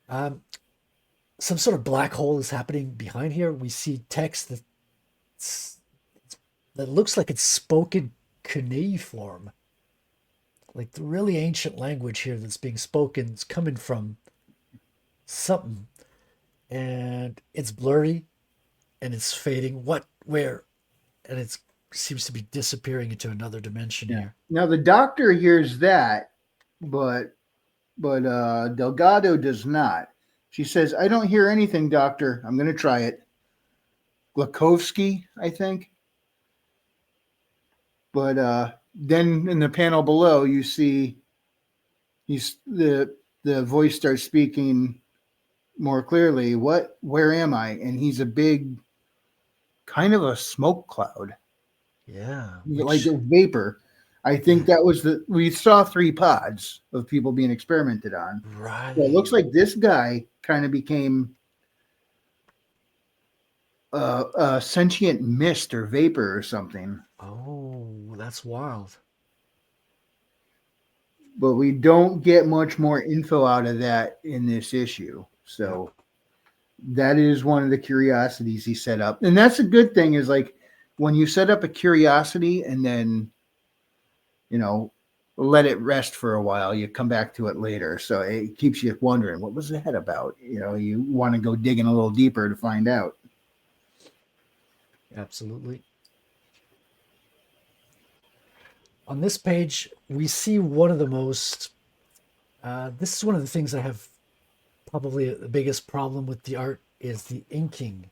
Speaker 1: Um, some sort of black hole is happening behind here. We see text that looks like it's spoken cuneiform, like the really ancient language here that's being spoken is coming from something, and it's blurry and it's fading. What, where, and it seems to be disappearing into another dimension
Speaker 2: Yeah.
Speaker 1: here.
Speaker 2: Now the doctor hears that, but Delgado does not. She says, "I don't hear anything, doctor. I'm going to try it." Glakovsky, I think. But then in the panel below, you see he's the voice starts speaking more clearly. What? Where am I? And he's a big, kind of a smoke cloud,
Speaker 1: Yeah,
Speaker 2: like
Speaker 1: which
Speaker 2: a vapor. I think that was we saw 3 pods of people being experimented on. So it looks
Speaker 1: right.
Speaker 2: like this guy kind of became a sentient mist or vapor or something.
Speaker 1: Oh, that's wild.
Speaker 2: But we don't get much more info out of that in this issue.
Speaker 1: Yeah,
Speaker 2: So that is one of the curiosities he set up. And that's a good thing is like when you set up a curiosity and then, you know, let it rest for a while, you come back to it later. So it keeps you wondering, what was that about? You know, you want to go digging a little deeper to find out.
Speaker 1: absolutely. On this page, we see one of the most. This is one of the things I have probably the biggest problem with the art is the inking.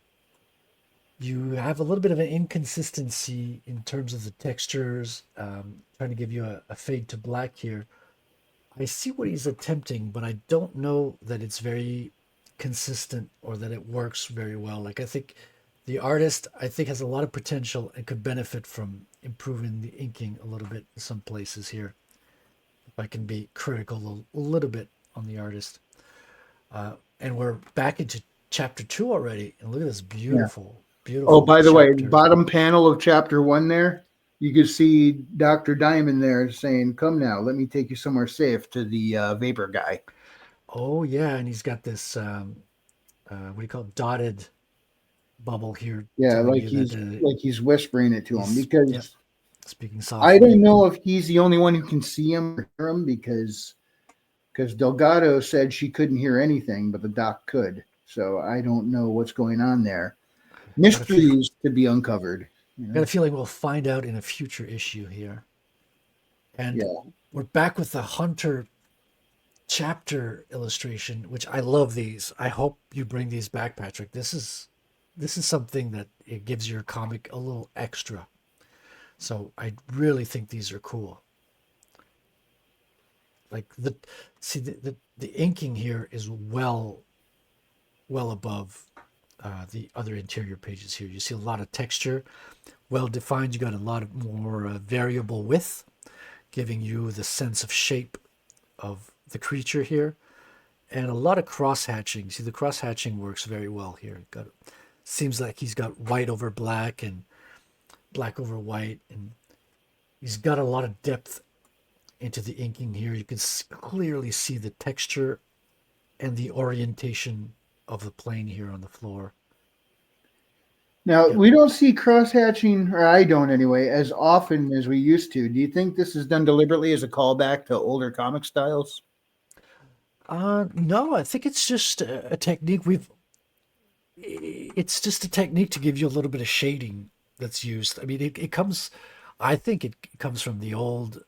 Speaker 1: You have a little bit of an inconsistency in terms of the textures. Trying to give you a fade to black here. I see what he's attempting, but I don't know that it's very consistent or that it works very well. Like I think the artist, I think, has a lot of potential and could benefit from improving the inking a little bit in some places here. If I can be critical a little bit on the artist. And we're back into chapter 2 already. And look at this
Speaker 2: Yeah.
Speaker 1: beautiful,
Speaker 2: Oh,
Speaker 1: beautiful
Speaker 2: by the way,
Speaker 1: chapter.
Speaker 2: bottom panel of chapter 1 there, you can see Dr. Diamond there saying, "Come now, let me take you somewhere safe," to the vapor guy.
Speaker 1: Oh, yeah. And he's got this, what do you call it, dotted bubble here
Speaker 2: Yeah,
Speaker 1: telling
Speaker 2: like
Speaker 1: you that
Speaker 2: he's whispering it to him
Speaker 1: he's, yeah,
Speaker 2: because
Speaker 1: speaking
Speaker 2: I
Speaker 1: softly.
Speaker 2: don't know if he's the only one who can see him or hear him because Delgado said she couldn't hear anything, but the doc could. So I don't know what's going on there.
Speaker 1: Got a few,
Speaker 2: Mysteries to be uncovered. You
Speaker 1: got a
Speaker 2: know?
Speaker 1: feeling we'll find out in a future issue here. And
Speaker 2: Yeah.
Speaker 1: we're back with the Hunter chapter illustration, which I love these. I hope you bring these back, Patrick. This is something that it gives your comic a little extra. So I really think these are cool. Like the inking here is well above the other interior pages here. You see a lot of texture, well defined. You got a lot of more variable width, giving you the sense of shape of the creature here, and a lot of cross hatching. See, the cross hatching works very well here. Got seems like he's got white over black and black over white, and he's got a lot of depth into the inking here. You can clearly see the texture and the orientation of the plane here on the floor.
Speaker 2: Now
Speaker 1: Yeah.
Speaker 2: we don't see cross hatching, or I don't anyway, as often as we used to. Do you think this is done deliberately as a callback to older comic styles?
Speaker 1: No, I think it's just a technique it's just a technique to give you a little bit of shading that's used. I mean, it comes, I think it comes from the old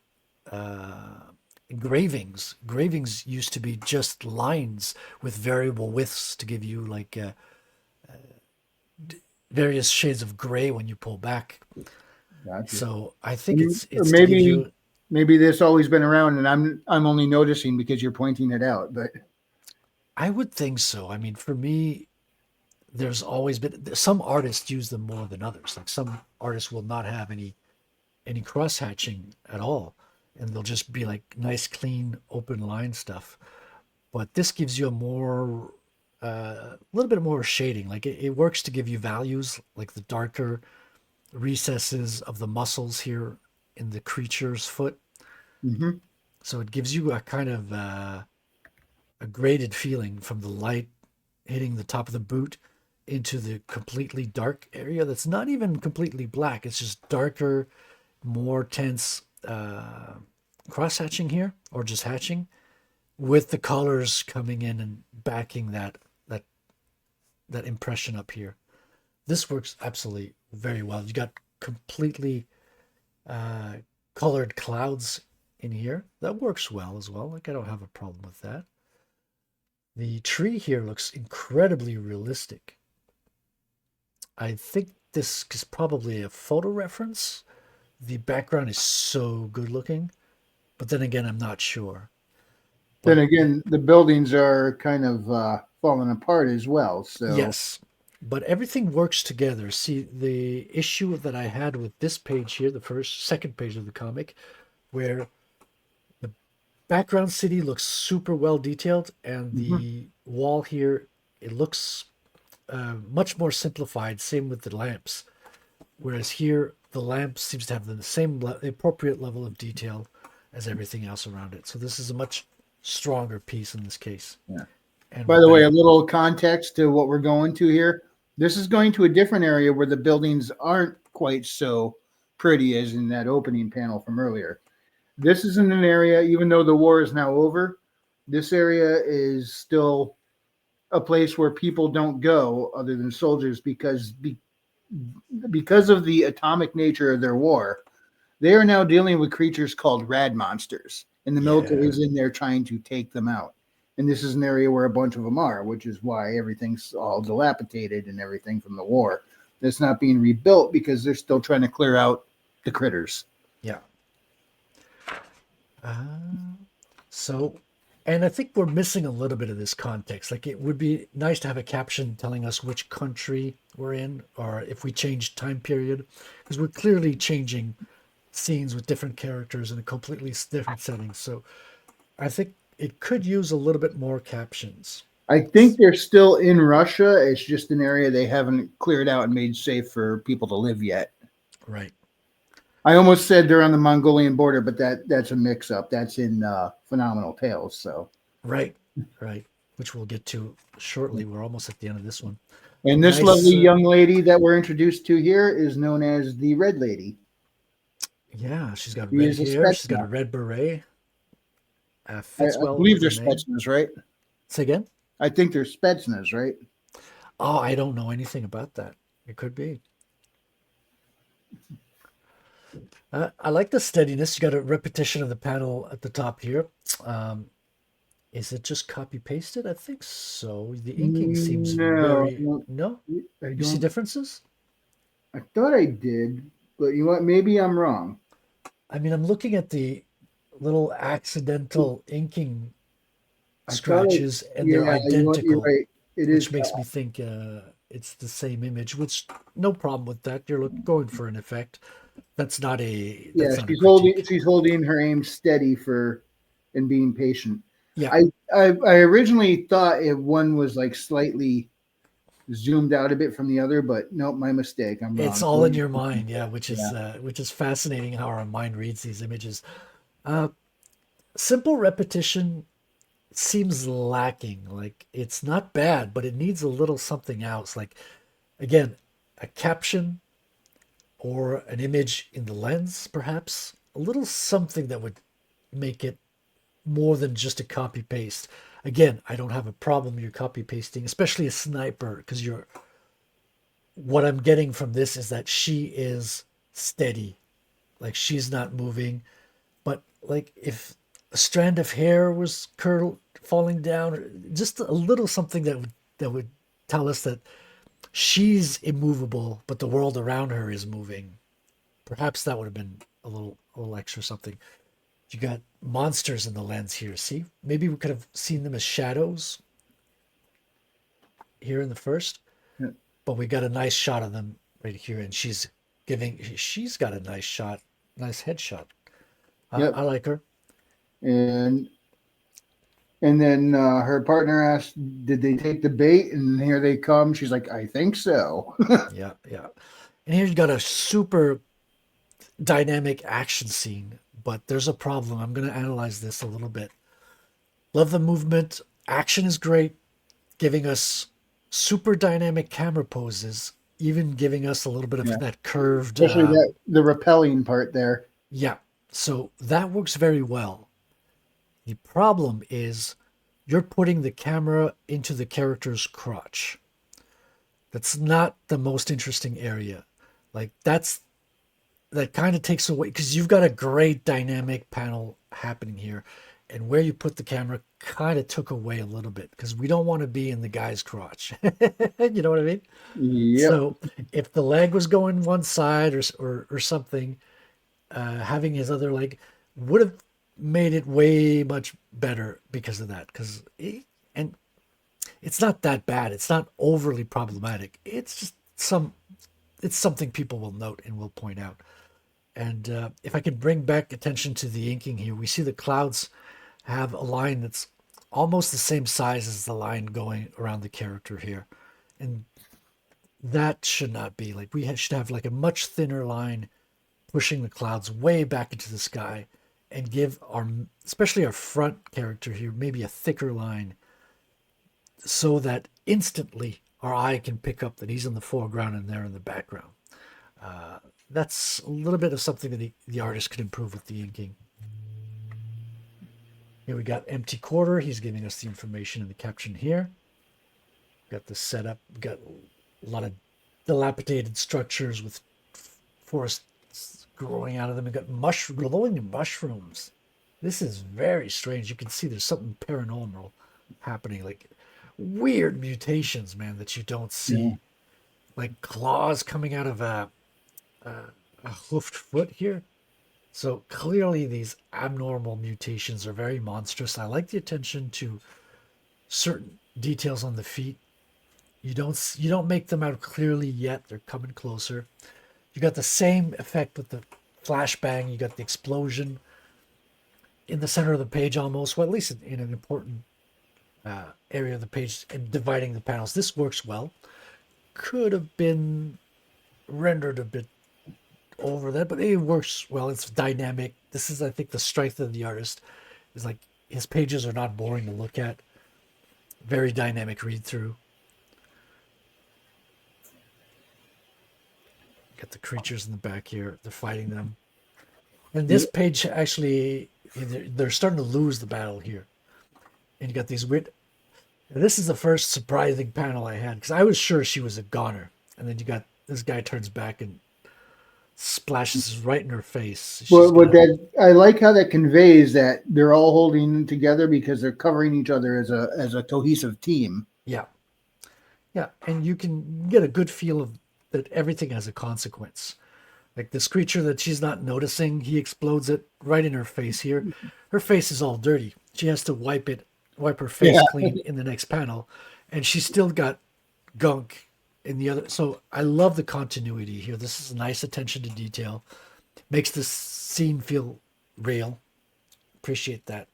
Speaker 1: uh, engravings. Engravings used to be just lines with variable widths to give you like various shades of gray when you pull back.
Speaker 2: Gotcha.
Speaker 1: So I think
Speaker 2: Or
Speaker 1: it's to give
Speaker 2: maybe
Speaker 1: you.
Speaker 2: this always been around, and I'm only noticing because you're pointing it out. But
Speaker 1: I would think so. I mean, for me, there's always been some artists use them more than others. Like some artists will not have any cross hatching at all, and they'll just be like nice, clean, open line stuff. But this gives you a little bit more shading. Like it works to give you values, like the darker recesses of the muscles here in the creature's foot.
Speaker 2: mhm.
Speaker 1: So it gives you a kind of a graded feeling from the light hitting the top of the boot into the completely dark area that's not even completely black. It's just darker, more tense cross hatching here, or just hatching, with the colors coming in and backing that that impression up here. This works absolutely very well. You got completely uh, colored clouds in here. That works well as well. Like I don't have a problem with that. The tree here looks incredibly realistic. I think this is probably a photo reference. The background is so good looking, but then again, I'm not sure.
Speaker 2: Then
Speaker 1: But
Speaker 2: again, the buildings are kind of falling apart as well. So
Speaker 1: yes, but everything works together. See, the issue that I had with this page here, the second page of the comic, where the background city looks super well detailed, and
Speaker 2: mhm.
Speaker 1: the wall here, it looks much more simplified. Same with the lamps. Whereas here, the lamp seems to have the same appropriate level of detail as everything else around it. So this is a much stronger piece in this case.
Speaker 2: Yeah.
Speaker 1: And we're
Speaker 2: By the way,
Speaker 1: back.
Speaker 2: a little context to what we're going to here. This is going to a different area where the buildings aren't quite so pretty as in that opening panel from earlier. This is in an area, even though the war is now over, this area is still a place where people don't go other than soldiers because of the atomic nature of their war. They are now dealing with creatures called rad monsters, and the military
Speaker 1: Yeah,
Speaker 2: is in there trying to take them out. And this is an area where a bunch of them are, which is why everything's all dilapidated and everything from the war. It's not being rebuilt because they're still trying to clear out the critters.
Speaker 1: yeah. Uh, so, and I think we're missing a little bit of this context. Like it would be nice to have a caption telling us which country we're in, or if we change time period, because we're clearly changing scenes with different characters in a completely different setting. So I think it could use a little bit more captions.
Speaker 2: I think they're still in Russia. It's just an area they haven't cleared out and made safe for people to live yet.
Speaker 1: Right,
Speaker 2: I almost said they're on the Mongolian border, but that's a mix up. That's in Phenomenal Tales. So,
Speaker 1: right, right. Which we'll get to shortly. We're almost at the end of this one.
Speaker 2: and this lovely
Speaker 1: Nice.
Speaker 2: young lady that we're introduced to here is known as the Red Lady.
Speaker 1: Yeah, she's got
Speaker 2: He
Speaker 1: red
Speaker 2: is a
Speaker 1: hair. She's got a
Speaker 2: Spetsnaz.
Speaker 1: red beret.
Speaker 2: I
Speaker 1: Fits well
Speaker 2: believe
Speaker 1: with
Speaker 2: they're
Speaker 1: her name.
Speaker 2: Spetsnaz, right?
Speaker 1: Say again?
Speaker 2: I think they're Spetsnaz, right?
Speaker 1: Oh, I don't know anything about that. It could be. I like the steadiness. You got a repetition of the panel at the top here. Um, is it just copy pasted? I think so. The inking seems
Speaker 2: No,
Speaker 1: very.
Speaker 2: no,
Speaker 1: No?
Speaker 2: I
Speaker 1: You see
Speaker 2: don't.
Speaker 1: differences?
Speaker 2: I thought I did, but you know what? Maybe I'm wrong.
Speaker 1: I mean, I'm looking at the little accidental inking
Speaker 2: I thought I,
Speaker 1: scratches and they're
Speaker 2: yeah, you know what? You're
Speaker 1: identical,
Speaker 2: right. It is.
Speaker 1: which makes me think it's the same image, which no problem with that. You're going for an effect.
Speaker 2: Yeah,
Speaker 1: That's not a critique.
Speaker 2: she's holding her aim steady for and being patient.
Speaker 1: Yeah,
Speaker 2: I originally thought one was like slightly zoomed out a bit from the other, but no, my mistake. I'm
Speaker 1: it's
Speaker 2: wrong.
Speaker 1: all in your
Speaker 2: Yeah.
Speaker 1: mind. Yeah, which is fascinating how our mind reads these images. Uh, Simple repetition seems lacking. Like it's not bad, but it needs a little something else. Like again, a caption or an image in the lens, perhaps a little something that would make it more than just a copy paste. Again, I don't have a problem you're copy pasting, especially a sniper, because you're what I'm getting from this is that she is steady, like she's not moving. But like if a strand of hair was curled falling down, or just a little something that would tell us that she's immovable, but the world around her is moving. Perhaps that would have been a little extra something. You got monsters in the lens here. See, maybe we could have seen them as shadows here in the first,
Speaker 2: Yeah.
Speaker 1: but we got a nice shot of them right here, and she's got a nice shot, nice headshot.
Speaker 2: Yep.
Speaker 1: I like her.
Speaker 2: And then her partner asked, "Did they take the bait?" And here they come. She's like, "I think so."
Speaker 1: Yeah, yeah. And here you got a super dynamic action scene, but there's a problem. I'm going to analyze this a little bit. Love the movement. Action is great, giving us super dynamic camera poses, even giving us a little bit of
Speaker 2: Yeah,
Speaker 1: that curved.
Speaker 2: especially that the repelling part there.
Speaker 1: Yeah, so that works very well. The problem is you're putting the camera into the character's crotch. That's not the most interesting area. Like that kind of takes away because you've got a great dynamic panel happening here, and where you put the camera kind of took away a little bit because we don't want to be in the guy's crotch. You know what I mean?
Speaker 2: Yep.
Speaker 1: So if the leg was going one side or something, having his other leg would have made it way much better because of that. And it's not that bad. It's not overly problematic. It's just it's something people will note and will point out. And if I could bring back attention to the inking here, we see the clouds have a line that's almost the same size as the line going around the character here. And that should not be like should have like a much thinner line pushing the clouds way back into the sky and give especially our front character here maybe a thicker line so that instantly our eye can pick up that he's in the foreground and they're in the background. That's a little bit of something that the artist could improve with the inking. Here we got empty quarter. He's giving us the information in the caption here. Got the setup. We got a lot of dilapidated structures with forests growing out of them. We got glowing mushrooms. This is very strange. You can see there's something paranormal happening, like weird mutations, man, that you don't
Speaker 2: Yeah.
Speaker 1: see. Like claws coming out of a hoofed foot here. So clearly, these abnormal mutations are very monstrous. I like the attention to certain details on the feet. You don't make them out clearly yet. They're coming closer. You got the same effect with the flashbang. You got the explosion in the center of the page almost. Well, at least in an important area of the page and dividing the panels. This works well. Could have been rendered a bit over that, but it works well. It's dynamic. This is, I think, the strength of the artist. Is like his pages are not boring to look at. Very dynamic read through. Got the creatures in the back here. They're fighting them. And this page actually, they're starting to lose the battle here. And you got these weird. This is the first surprising panel I had because I was sure she was a goner. And then you got this guy turns back and splashes right in her face. She's
Speaker 2: But
Speaker 1: got
Speaker 2: what
Speaker 1: a,
Speaker 2: that I like how that conveys that they're all holding together because they're covering each other as a cohesive team.
Speaker 1: yeah, yeah. And you can get a good feel of that everything has a consequence. Like this creature that she's not noticing, he explodes it right in her face here. Her face is all dirty. She has to wipe her face
Speaker 2: Yeah.
Speaker 1: clean in the next panel. And she's still got gunk in the other. So I love the continuity here. This is a nice attention to detail. Makes this scene feel real. Appreciate that.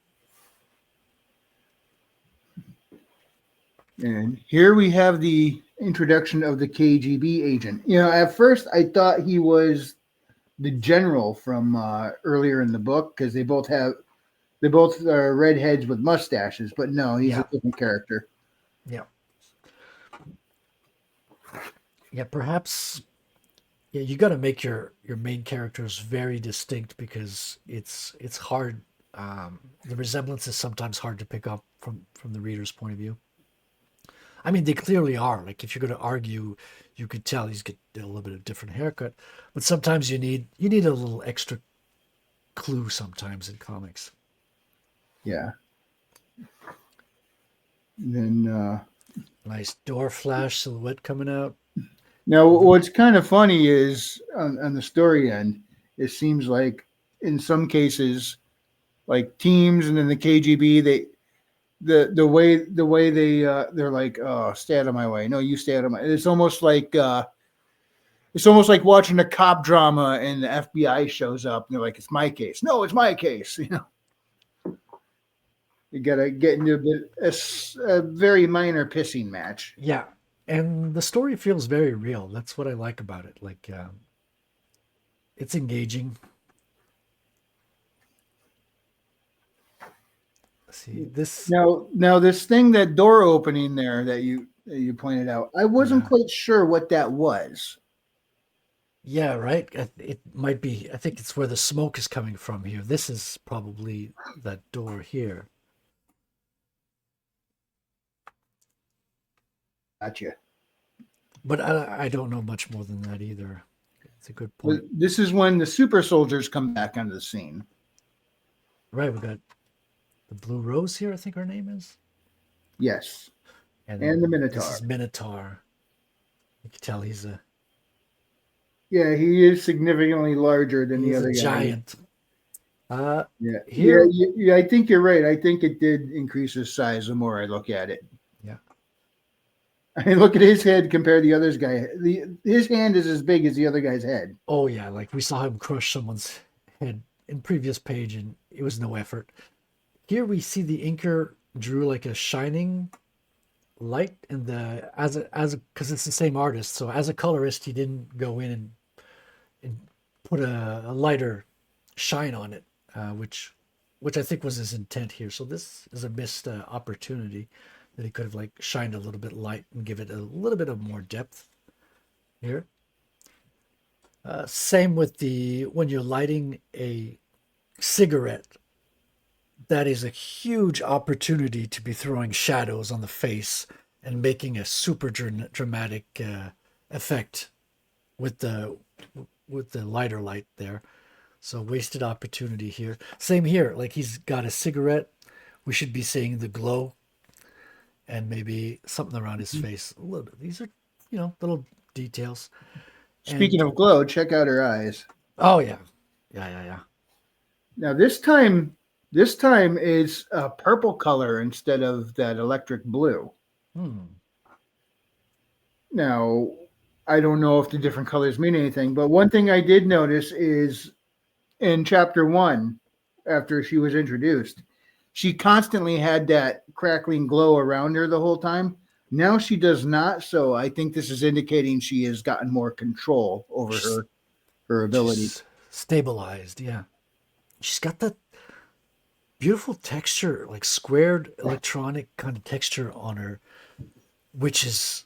Speaker 2: And here we have the introduction of the KGB agent. At first I thought he was the general from earlier in the book because they both are redheads with mustaches, but no, he's a
Speaker 1: Yeah.
Speaker 2: different character.
Speaker 1: Yeah. Yeah. Perhaps yeah, you got to make your main characters very distinct because it's hard. The resemblance is sometimes hard to pick up from the reader's point of view. I mean, they clearly are. Like if you're going to argue, you could tell he's got a little bit of different haircut, but sometimes you need a little extra clue sometimes in comics.
Speaker 2: Yeah. And then
Speaker 1: Nice door flash silhouette coming out.
Speaker 2: now what's kind of funny is on the story end, it seems like in some cases, like teams and then the KGB, the way they're like, oh, stay out of my way. No, you stay out of my. It's almost like watching a cop drama and the FBI shows up and they're like, it's my case. No, it's my case. You gotta get into a very minor pissing match.
Speaker 1: Yeah, and the story feels very real. That's what I like about it. Like it's engaging. See this.
Speaker 2: Now this thing, that door opening there that you pointed out, I wasn't
Speaker 1: Yeah.
Speaker 2: quite sure what that was.
Speaker 1: Yeah, right. It might be. I think it's where the smoke is coming from here. This is probably that door here.
Speaker 2: Gotcha.
Speaker 1: But I don't know much more than that either. It's a good
Speaker 2: But
Speaker 1: point.
Speaker 2: this is when the super soldiers come back onto the scene.
Speaker 1: Right, we got the Blue Rose here, I think her name is.
Speaker 2: Yes,
Speaker 1: And
Speaker 2: and the
Speaker 1: then this
Speaker 2: Minotaur.
Speaker 1: is Minotaur. You can tell
Speaker 2: Yeah, he is significantly larger than the
Speaker 1: he's a
Speaker 2: other guy.
Speaker 1: giant. Uh
Speaker 2: Yeah, yeah,
Speaker 1: here,
Speaker 2: yeah. I think you're right. I think it did increase his size the more I look at it.
Speaker 1: yeah.
Speaker 2: I look at his head compared to the other's guy. His hand is as big as the other guy's head.
Speaker 1: Oh yeah, like we saw him crush someone's head in previous page and it was no effort. Here we see the inker drew like a shining light in the as because it's the same artist. So as a colorist, he didn't go in and put a lighter shine on it, which I think was his intent here. So this is a missed opportunity that he could have like shined a little bit light and give it a little bit of more depth here. Same with the when you're lighting a cigarette, that is a huge opportunity to be throwing shadows on the face and making a super dramatic effect with the lighter light there. So wasted opportunity here. Same here. Like he's got a cigarette. We should be seeing the glow and maybe something around his face a little bit. These are little details.
Speaker 2: Speaking
Speaker 1: And
Speaker 2: of glow, check out her eyes.
Speaker 1: oh yeah, yeah.
Speaker 2: Now this time is a purple color instead of that electric blue.
Speaker 1: Hmm.
Speaker 2: Now I don't know if the different colors mean anything, but one thing I did notice is in chapter one, after she was introduced, she constantly had that crackling glow around her the whole time. Now she does not, so I think this is indicating she has gotten more control over
Speaker 1: She's
Speaker 2: her ability.
Speaker 1: she's stabilized. Yeah. She's got that beautiful texture, like squared electronic kind of texture on her, which is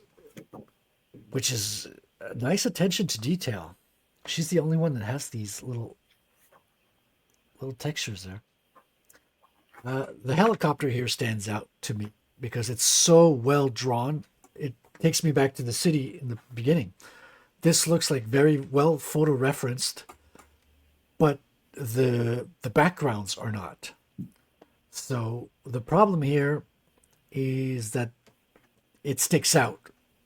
Speaker 1: a nice attention to detail. She's the only one that has these little little textures there. The helicopter here stands out to me because it's so well drawn. It takes me back to the city in the beginning. This looks like very well photo referenced, but the backgrounds are not. So the problem here is that it sticks out.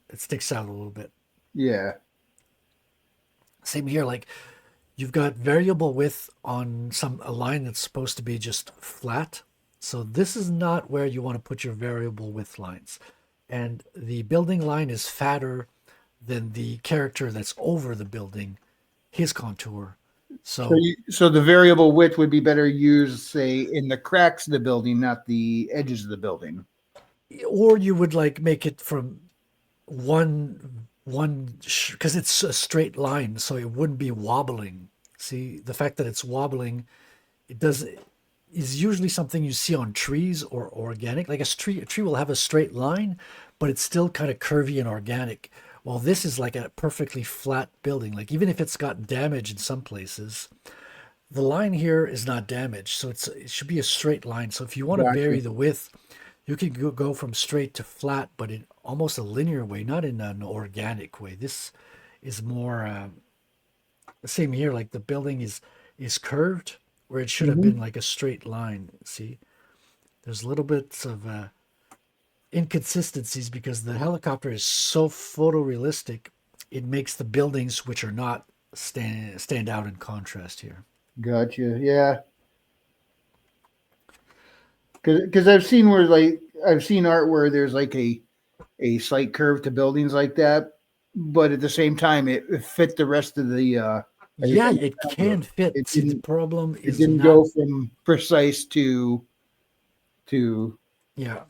Speaker 1: It sticks out a little bit.
Speaker 2: Yeah.
Speaker 1: Same here, like you've got variable width on some a line that's supposed to be just flat. So this is not where you want to put your variable width lines. And the building line is fatter than the character that's over the building, his contour.
Speaker 2: So,
Speaker 1: So
Speaker 2: so the variable width would be better used, say, in the cracks of the building, not the edges of the building.
Speaker 1: or you would like make it from one because it's a straight line, so it wouldn't be wobbling. See, the fact that it's wobbling, it does is usually something you see on trees or organic. Like a tree will have a straight line, but it's still kind of curvy and organic. Well, this is like a perfectly flat building. Like even if it's got damage in some places, the line here is not damaged, so it should be a straight line. So if you want to
Speaker 2: Gotcha.
Speaker 1: vary the width, you can go from straight to flat, but in almost a linear way, not in an organic way. This is more same here. Like the building is curved where it should have been
Speaker 2: Mhm.
Speaker 1: like a straight line. See, there's little bits of inconsistencies because the helicopter is so photorealistic. It makes the buildings which are not stand out in contrast here.
Speaker 2: Gotcha. Yeah. Because I've seen where like I've seen art where there's like a slight curve to buildings like that, but at the same time it fit the rest of the
Speaker 1: Yeah,
Speaker 2: everything
Speaker 1: it
Speaker 2: around it.
Speaker 1: can fit.
Speaker 2: It
Speaker 1: See, the
Speaker 2: didn't
Speaker 1: problem
Speaker 2: it
Speaker 1: is
Speaker 2: didn't
Speaker 1: not.
Speaker 2: go from precise to
Speaker 1: Yeah,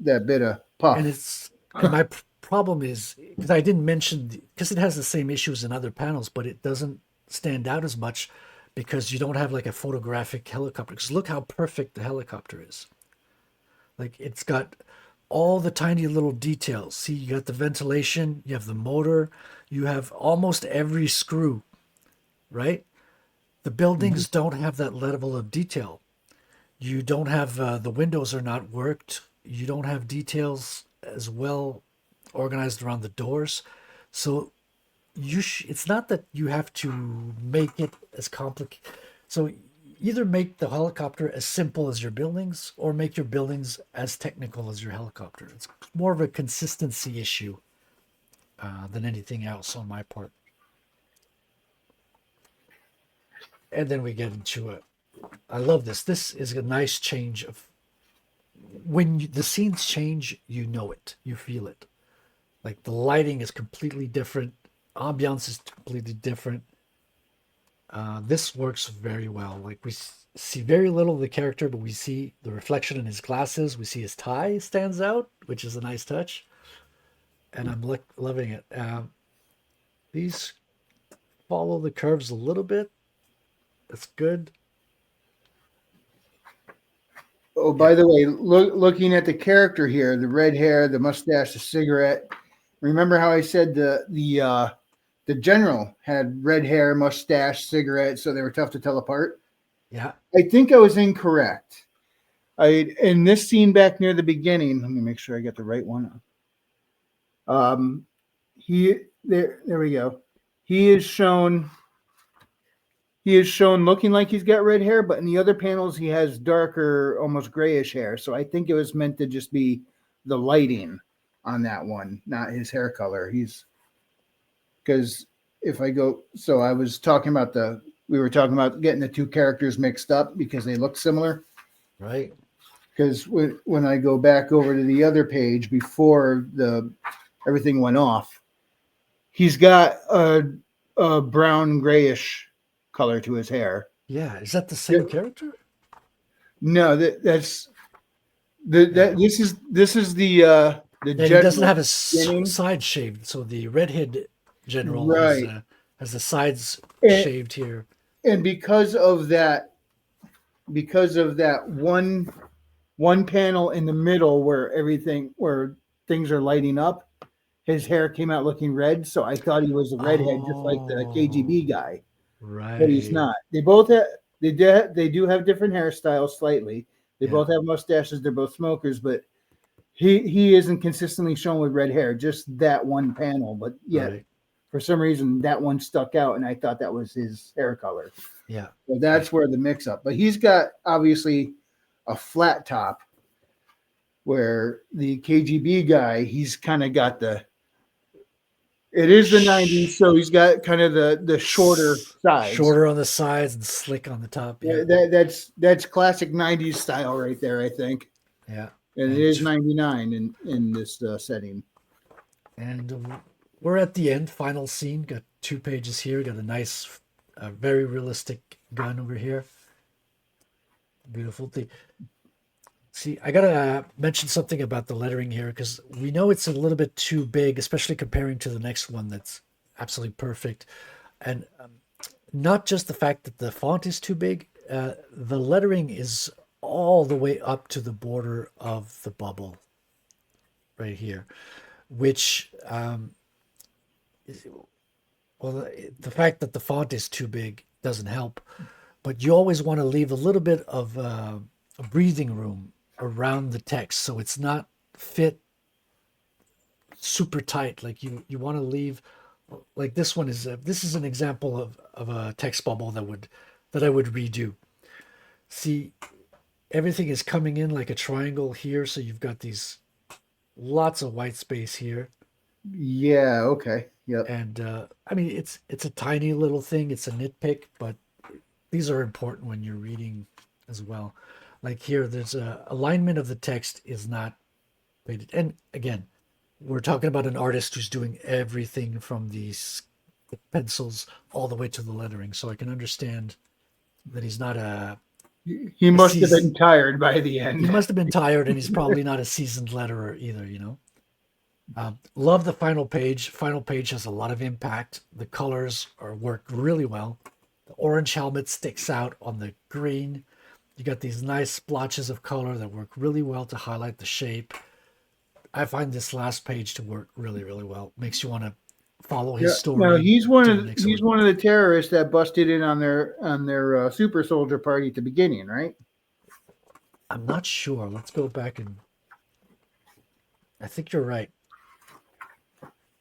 Speaker 2: that bit of
Speaker 1: and
Speaker 2: puff.
Speaker 1: it's and my problem is because I didn't mention because it has the same issues in other panels, but it doesn't stand out as much because you don't have like a photographic helicopter. Because look how perfect the helicopter is. Like it's got all the tiny little details. See, you got the ventilation, you have the motor, you have almost every screw, right? The
Speaker 2: Mhm.
Speaker 1: buildings don't have that level of detail. You don't have the windows are not worked. You don't have details as well organized around the doors. So it's not that you have to make it as complicated. So either make the helicopter as simple as your buildings or make your buildings as technical as your helicopter. It's more of a consistency issue than anything else on my part. And then we get into it. I love this. This is a nice change of when the scenes change, you know it, you feel it. Like the lighting is completely different, ambiance is completely different. This works very well. Like we see very little of the character, but we see the reflection in his glasses. We see his tie stands out, which is a nice touch, and I'm loving it. These follow the curves a little bit. That's good.
Speaker 2: Oh,
Speaker 1: Yeah,
Speaker 2: by the way, looking at the character here, the red hair, the mustache, the cigarette. Remember how I said the general had red hair, mustache, cigarette, so they were tough to tell apart?
Speaker 1: yeah,
Speaker 2: I think I was incorrect. I in this scene back near the beginning. Let me make sure I get the right one. Um, he there we go. He is shown he is shown looking like he's got red hair, but in the other panels he has darker, almost grayish hair. So I think it was meant to just be the lighting on that one, not his hair color. He's because if I go, so I was talking about we were talking about getting the two characters mixed up because they look similar.
Speaker 1: right.
Speaker 2: Because when I go back over to the other page before the everything went off, he's got a brown grayish color to his hair.
Speaker 1: Yeah, is that the
Speaker 2: Yeah.
Speaker 1: same character?
Speaker 2: No, that's
Speaker 1: Yeah.
Speaker 2: this is the
Speaker 1: And he doesn't
Speaker 2: general
Speaker 1: have his
Speaker 2: beginning,
Speaker 1: side shaved, so the redhead general
Speaker 2: right?
Speaker 1: has the sides
Speaker 2: And,
Speaker 1: shaved here.
Speaker 2: and because of that one panel in the middle where things are lighting up, his hair came out looking red. So I thought he was a redhead, just like the KGB
Speaker 1: Oh,
Speaker 2: guy, but he's
Speaker 1: right.
Speaker 2: not. They both have. They do have different hairstyles slightly. They
Speaker 1: Yeah,
Speaker 2: both have mustaches. They're both smokers, but he isn't consistently shown with red hair. Just that one panel, but yet
Speaker 1: right.
Speaker 2: for some reason that one stuck out, and I thought that was his hair color.
Speaker 1: Yeah,
Speaker 2: So
Speaker 1: yeah.
Speaker 2: that's where the mix up. But he's got obviously a flat top, where the KGB guy, he's kind of got the. It is the '90s, so he's got kind of the shorter sides.
Speaker 1: Shorter on the sides and slick on the top. Yeah,
Speaker 2: That's classic '90s style right there, I think.
Speaker 1: yeah.
Speaker 2: And it
Speaker 1: And
Speaker 2: is '99 in this setting.
Speaker 1: we're at the end, final scene. Got 2 pages here. Got a nice, very realistic gun over here. Beautiful thing. See, I gotta mention something about the lettering here because we know it's a little bit too big, especially comparing to the next one that's absolutely perfect. And not just the fact that the font is too big, the lettering is all the way up to the border of the bubble right here, which, well, the fact that the font is too big doesn't help, but you always want to leave a little bit of a breathing room around the text so it's not fit super tight. Like you want to leave, like this is an example of a text bubble that I would redo. See, everything is coming in like a triangle here, so you've got these lots of white space here.
Speaker 2: Yeah. Okay. Yep.
Speaker 1: And I mean, it's a tiny little thing. It's a nitpick, but these are important when you're reading as well. Like here, there's a alignment of the text is not rated. And again, we're talking about an artist who's doing everything from the pencils all the way to the lettering. So I can understand that he's not
Speaker 2: He
Speaker 1: a
Speaker 2: must have been
Speaker 1: seasoned.
Speaker 2: tired by the
Speaker 1: He
Speaker 2: end.
Speaker 1: must have been tired, and he's probably not a seasoned letterer either. Love the final page. Final page has a lot of impact. The colors are work really well. The orange helmet sticks out on the green. You got these nice splotches of color that work really well to highlight the shape. I find this last page to work really, really well. Makes you want to follow his
Speaker 2: Yeah. No,
Speaker 1: story to the next
Speaker 2: he's
Speaker 1: one.
Speaker 2: one of the terrorists that busted in on their super soldier party at the beginning, right?
Speaker 1: I'm not sure. Let's go back and I think you're right.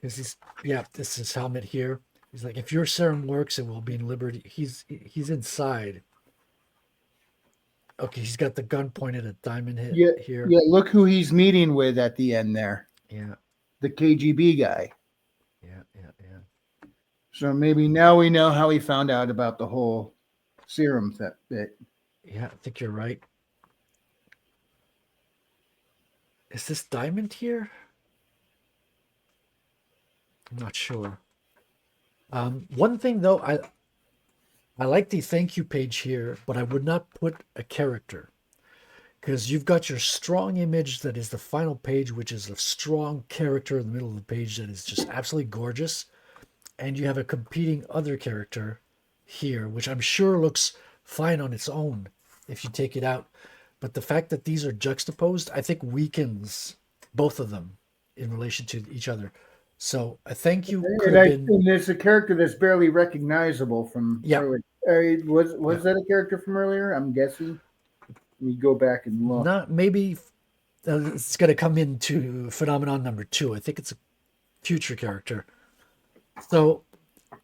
Speaker 1: Because yeah, this is helmet here. He's like, if your serum works, it will be in liberty. He's inside. Okay, he's got the gun pointed at Diamond hit
Speaker 2: Yeah.
Speaker 1: here.
Speaker 2: Yeah. Look who he's meeting with at the end there,
Speaker 1: Yeah,
Speaker 2: the KGB guy.
Speaker 1: yeah.
Speaker 2: So maybe now we know how he found out about the whole serum bit.
Speaker 1: Yeah, I think you're right. Is this Diamond here? I'm not sure. One thing though, I like the thank you page here, but I would not put a character because you've got your strong image that is the final page, which is a strong character in the middle of the page that is just absolutely gorgeous. And you have a competing other character here, which I'm sure looks fine on its own if you take it out. But the fact that these are juxtaposed, I think weakens both of them in relation to each other. So a thank you could have been,
Speaker 2: And there's a character that's barely recognizable from
Speaker 1: yeah,
Speaker 2: earlier.
Speaker 1: yeah,
Speaker 2: Was that a character from earlier? I'm guessing. We go back and look.
Speaker 1: not maybe it's going to come into phenomenon number 2. I think it's a future character. So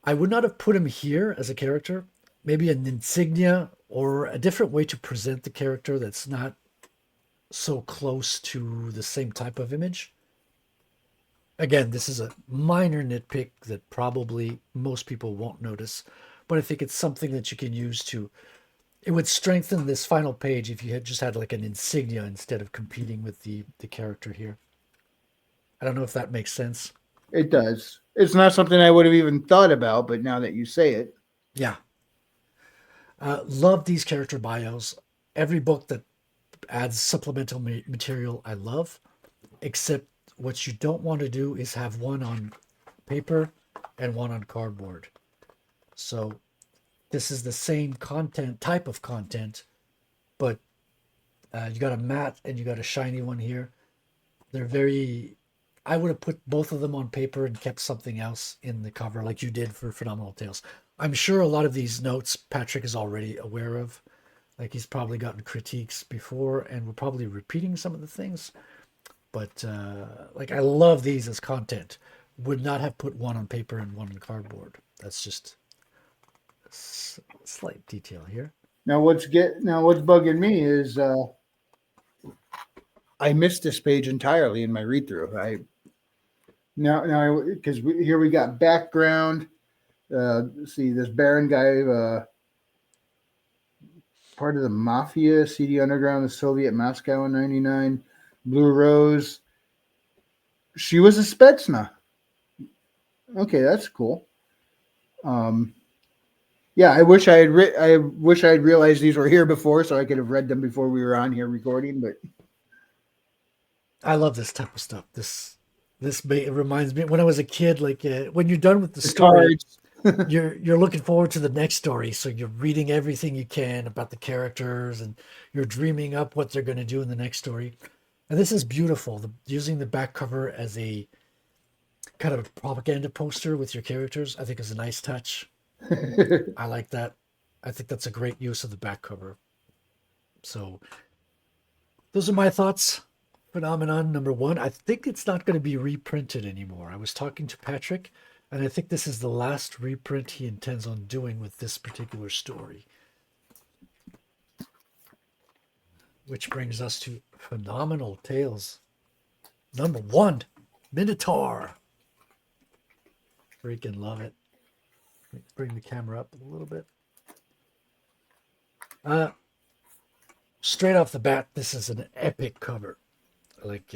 Speaker 1: I would not have put him here as a character. Maybe an insignia or a different way to present the character that's not so close to the same type of image. Again, this is a minor nitpick that probably most people won't notice, but I think it's something that you can use to. It would strengthen this final page if you had just had like an insignia instead of competing with the character here. I don't know if that makes sense.
Speaker 2: It does. It's not something I would have even thought about, but now that you say it,
Speaker 1: Yeah, love these character bios. Every book that adds supplemental material, I love. Except what you don't want to do is have one on paper and one on cardboard. So this is the same content type of content, but you got a matte and you got a shiny one here. They're very. I would have put both of them on paper and kept something else in the cover, like you did for Phenomenal Tales. I'm sure a lot of these notes Patrick is already aware of. Like he's probably gotten critiques before, and we're probably repeating some of the things. But like I love these as content. Would not have put one on paper and one on cardboard. That's just a slight detail here.
Speaker 2: Now what's bugging me is I missed this page entirely in my read through. I now because here we got background. See this Baron guy, part of the mafia, CD Underground, the Soviet Moscow in '99. Blue Rose. She was a Spetsna. Okay, that's cool. Um, yeah, I wish I had realized these were here before, so I could have read them before we were on here recording. But
Speaker 1: I love this type of stuff. It reminds me when I was a kid. Like when you're done with the
Speaker 2: the
Speaker 1: story,
Speaker 2: cards.
Speaker 1: you're looking forward to the next story. So you're reading everything you can about the characters, and you're dreaming up what they're going to do in the next story. And this is beautiful. Using the back cover as a kind of a propaganda poster with your characters, I think is a nice touch. I like that. I think that's a great use of the back cover. So those are my thoughts. Phenomenon number one. I think it's not going to be reprinted anymore. I was talking to Patrick, and I think this is the last reprint he intends on doing with this particular story. Which brings us to Phenomenal Tales. Number one, Minotaur. Freaking love it. Bring the camera up a little bit. Straight off the bat, this is an epic cover. Like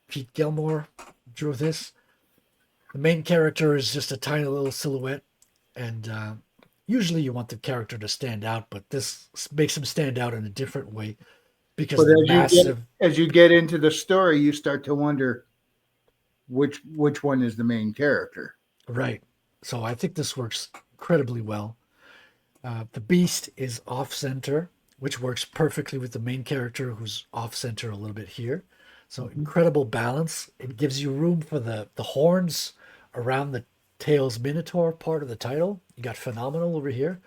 Speaker 1: Pete Gilmore drew this. The main character is just a tiny little silhouette, and usually you want the character to stand out, but this makes him stand out in a different way because
Speaker 2: But
Speaker 1: of the massive.
Speaker 2: as you get into the story, you start to wonder which one is the main character.
Speaker 1: Right. So I think this works incredibly well. The Beast is off center, which works perfectly with the main character who's off center a little bit here. So incredible balance. It gives you room for the horns around the Tails Minotaur part of the title. You got Phenomenal over here.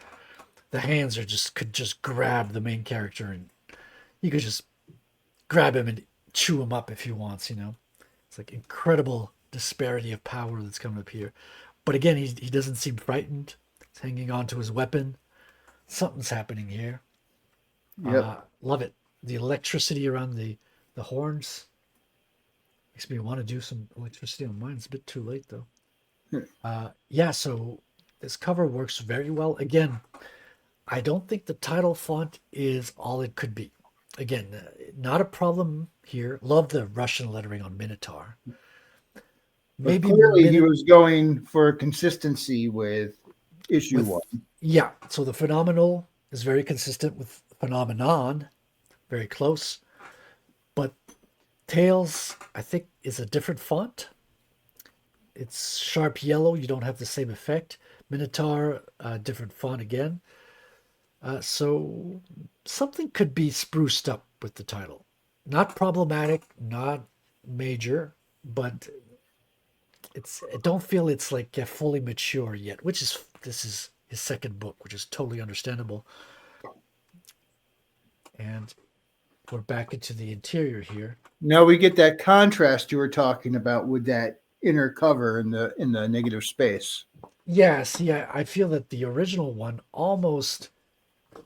Speaker 1: The hands could just grab the main character, and you could just grab him and chew him up if he wants, you know. It's like incredible disparity of power that's coming up here. But again, he doesn't seem frightened. He's hanging on to his weapon. Something's happening here.
Speaker 2: Yep.
Speaker 1: Love it. The electricity around the horns makes me want to do some electricity on mine. It's a bit too late though. Yeah, so this cover works very well. Again, I don't think the title font is all it could be. Again, not a problem here. Love the Russian lettering on Minotaur.
Speaker 2: But
Speaker 1: Maybe
Speaker 2: clearly he was going for consistency with issue
Speaker 1: with,
Speaker 2: one.
Speaker 1: yeah. So the Phenomenal is very consistent with Phenomenon, very close. But Tails, I think, is a different font. It's sharp yellow. You don't have the same effect. Minotaur, different font again. So something could be spruced up with the title. Not problematic, not major, but I don't feel it's like fully mature yet. This is his second book, which is totally understandable. And we're back into the interior here.
Speaker 2: Now we get that contrast you were talking about with that inner cover in the negative space.
Speaker 1: Yes, yeah, I feel that the original one almost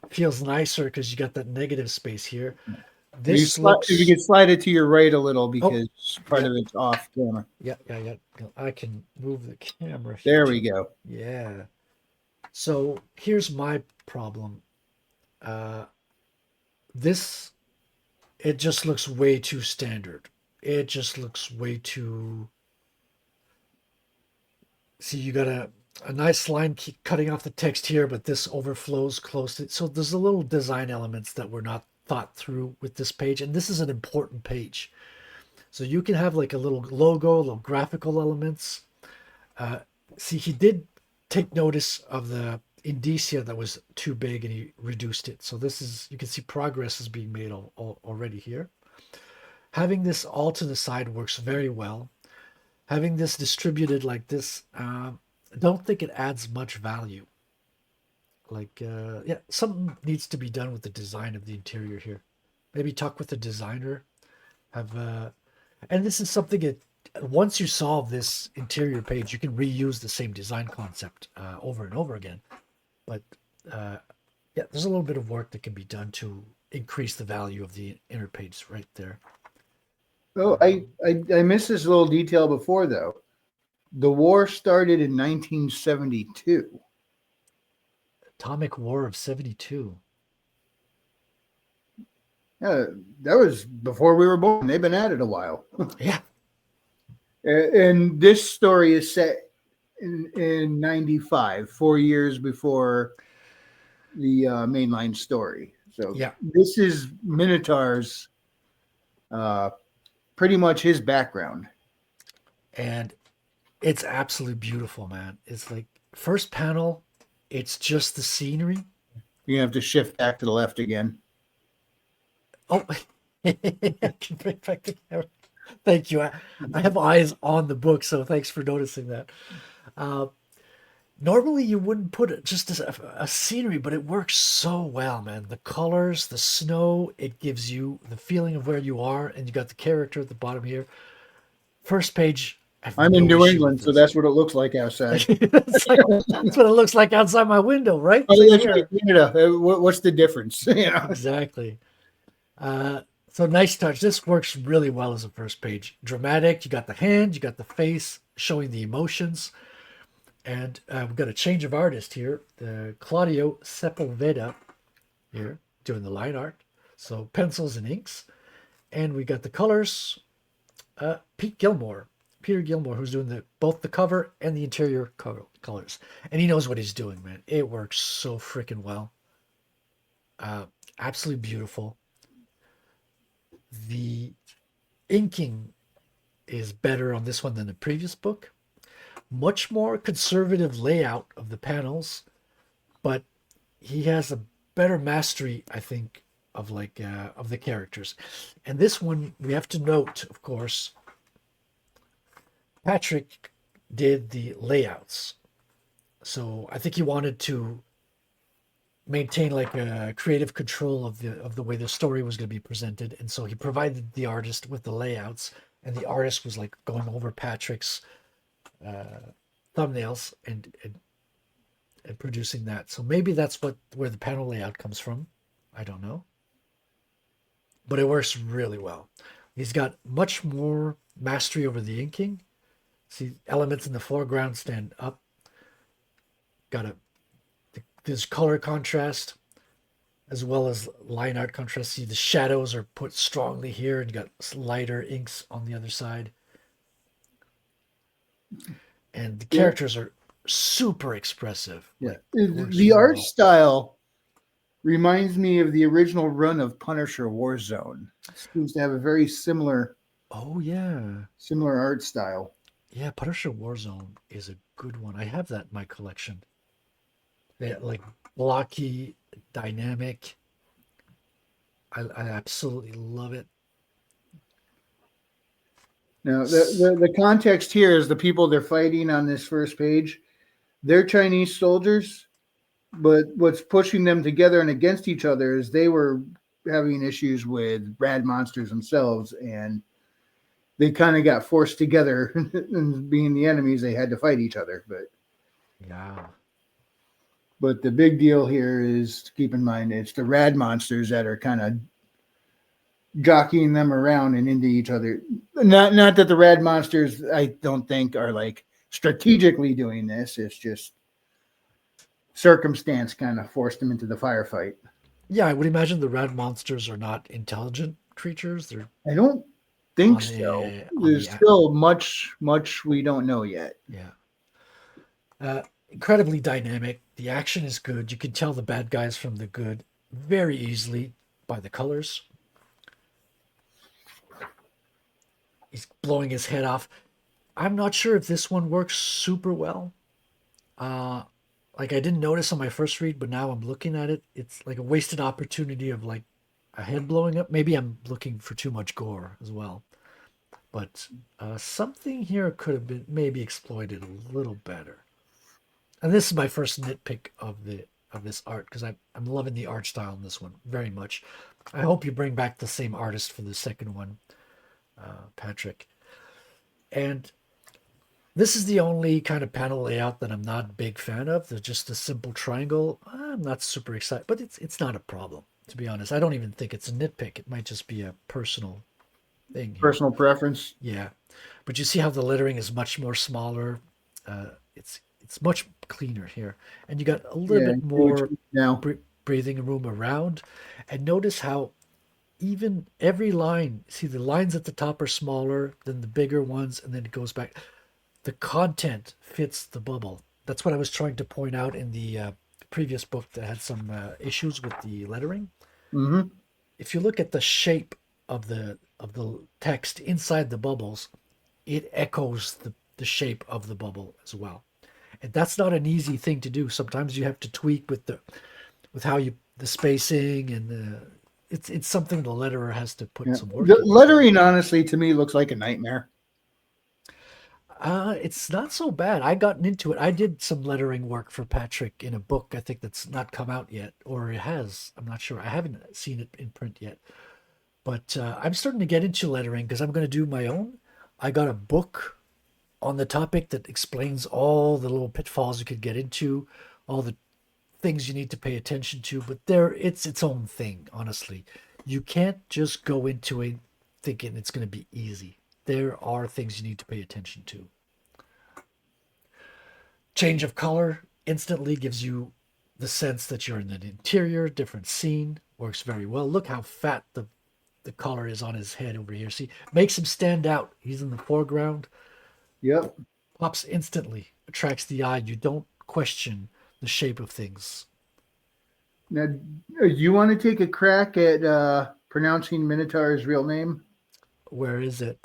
Speaker 1: feels nicer because you got that negative space here. This looks.
Speaker 2: If you can slide it to your right a little because part
Speaker 1: yeah.
Speaker 2: of it's off camera.
Speaker 1: Yeah. I can move the camera here.
Speaker 2: There we go.
Speaker 1: Yeah. So here's my problem. This, it just looks way too standard. It just looks way too. See, you got a nice line cutting off the text here, but this overflows close to. So there's a little design elements that were not thought through with this page, and this is an important page. So you can have like a little logo, little graphical elements. See, he did take notice of the indicia that was too big, and he reduced it. So this is, you can see progress is being made already here. Having this all to the side works very well. Having this distributed like this don't think it adds much value. Like, yeah, something needs to be done with the design of the interior here. Maybe talk with the designer. Have and this is something that once you solve this interior page, you can reuse the same design concept over and over again. But uh, yeah, there's a little bit of work that can be done to increase the value of the inner page right there.
Speaker 2: Oh,
Speaker 1: Um,
Speaker 2: I missed this little detail before though. The war started in 1972.
Speaker 1: Atomic War of 72.
Speaker 2: Yeah, that was before we were born. They've been at it a while.
Speaker 1: Yeah,
Speaker 2: And this story is set in 95, 4 years before the mainline story. So
Speaker 1: yeah.
Speaker 2: this is Minotaur's uh, pretty much his background.
Speaker 1: And it's absolutely beautiful, man. It's like first panel, it's just the scenery.
Speaker 2: You have to shift back to the left again.
Speaker 1: Oh, I can bring back the camera. Thank you. I have eyes on the book, so thanks for noticing that. Uh, Normally, you wouldn't put it just as a scenery, but it works so well, man. The colors, the snow, it gives you the feeling of where you are, and you got the character at the bottom here. First page, I have
Speaker 2: I'm in
Speaker 1: no
Speaker 2: New
Speaker 1: issue with
Speaker 2: England, so
Speaker 1: this.
Speaker 2: that's what it looks like outside.
Speaker 1: It's like that's what it looks like outside my window, right?
Speaker 2: Oh,
Speaker 1: Same
Speaker 2: that's right,
Speaker 1: here.
Speaker 2: Canada. What's the difference?
Speaker 1: Exactly. So nice touch. This works really well as a first page. Dramatic. You got the hand, you got the face showing the emotions. And we've got a change of artist here. Claudio Sepulveda here doing the line art. So pencils and inks. And we got the colors. Peter Gilmore, who's doing both the cover and the interior colors. And he knows what he's doing, man. It works so freaking well. Uh, Absolutely beautiful. The inking is better on this one than the previous book. Much more conservative layout of the panels, but he has a better mastery, I think, of the characters. And this one we have to note, of course, Patrick did the layouts. So I think he wanted to maintain like a creative control of the way the story was going to be presented, and so he provided the artist with the layouts, and the artist was like going over Patrick's thumbnails and producing that. So maybe that's where the panel layout comes from. I don't know, but it works really well. He's got much more mastery over the inking. See, elements in the foreground stand up. Got a There's color contrast as well as line art contrast. See, the shadows are put strongly here, and you got lighter inks on the other side. And the
Speaker 2: Yeah,
Speaker 1: characters are super expressive.
Speaker 2: yeah.
Speaker 1: Like it works
Speaker 2: The
Speaker 1: really
Speaker 2: art
Speaker 1: well.
Speaker 2: style reminds me of the original run of Punisher Warzone. Seems to have a very
Speaker 1: Oh yeah,
Speaker 2: similar art style.
Speaker 1: yeah. Punisher Warzone is a good one. I have that in my collection. They like blocky, dynamic. I absolutely love it.
Speaker 2: Now, the context here is the people they're fighting on this first page. They're Chinese soldiers, but what's pushing them together and against each other is they were having issues with rad monsters themselves, and they kind of got forced together. And being the enemies, they had to fight each other.
Speaker 1: Yeah.
Speaker 2: But the big deal here is to keep in mind it's the rad monsters that are kind of jockeying them around and into each other. Not that the rad monsters, I don't think, are like strategically doing this. It's just circumstance kind of forced them into the firefight.
Speaker 1: Yeah, I would imagine the red monsters are not intelligent creatures. They're
Speaker 2: I don't think
Speaker 1: on
Speaker 2: so.
Speaker 1: the
Speaker 2: There's still much we don't know yet.
Speaker 1: yeah. Incredibly dynamic. The action is good. You can tell the bad guys from the good very easily by the colors. He's blowing his head off. I'm not sure if this one works super well. Uh, like I didn't notice on my first read, but now I'm looking at it. It's like a wasted opportunity of like a head blowing up. Maybe I'm looking for too much gore as well. But something here could have been maybe exploited a little better. And this is my first nitpick of this art because I'm loving the art style in this one very much. I hope you bring back the same artist for the second one, Patrick. And this is the only kind of panel layout that I'm not a big fan of. There's just a simple triangle. I'm not super excited, but it's not a problem, to be honest. I don't even think it's a nitpick. It might just be a personal thing here.
Speaker 2: Personal preference.
Speaker 1: Yeah, but you see how the lettering is much more smaller. It's much cleaner here, and you got a little
Speaker 2: Yeah, I
Speaker 1: bit
Speaker 2: see what
Speaker 1: more
Speaker 2: you now.
Speaker 1: breathing room around. And notice how even every line, see the lines at the top are smaller than the bigger ones, and then it goes back. The content fits the bubble. That's what I was trying to point out in the previous book that had some issues with the lettering.
Speaker 2: Hmm.
Speaker 1: If you look at the shape of the text inside the bubbles, it echoes the shape of the bubble as well. And that's not an easy thing to do. Sometimes you have to tweak with how you the spacing and the it's something the letterer has to put
Speaker 2: Yeah,
Speaker 1: some
Speaker 2: the
Speaker 1: work into.
Speaker 2: lettering honestly to me looks like a nightmare.
Speaker 1: It's not so bad. I gotten into it. I did some lettering work for Patrick in a book. I think that's not come out yet, or it has. I'm not sure. I haven't seen it in print yet. But I'm starting to get into lettering because I'm going to do my own. I got a book on the topic that explains all the little pitfalls you could get into, all the things you need to pay attention to. But there, it's its own thing. Honestly, you can't just go into it thinking it's going to be easy. There are things you need to pay attention to. Change of color instantly gives you the sense that you're in an interior, different scene. Works very well. Look how fat the collar is on his head over here. See, makes him stand out. He's in the foreground.
Speaker 2: Yep.
Speaker 1: Pops instantly, attracts the eye. You don't question the shape of things.
Speaker 2: Now, you want to take a crack at pronouncing Minotaur's real name?
Speaker 1: Where is it?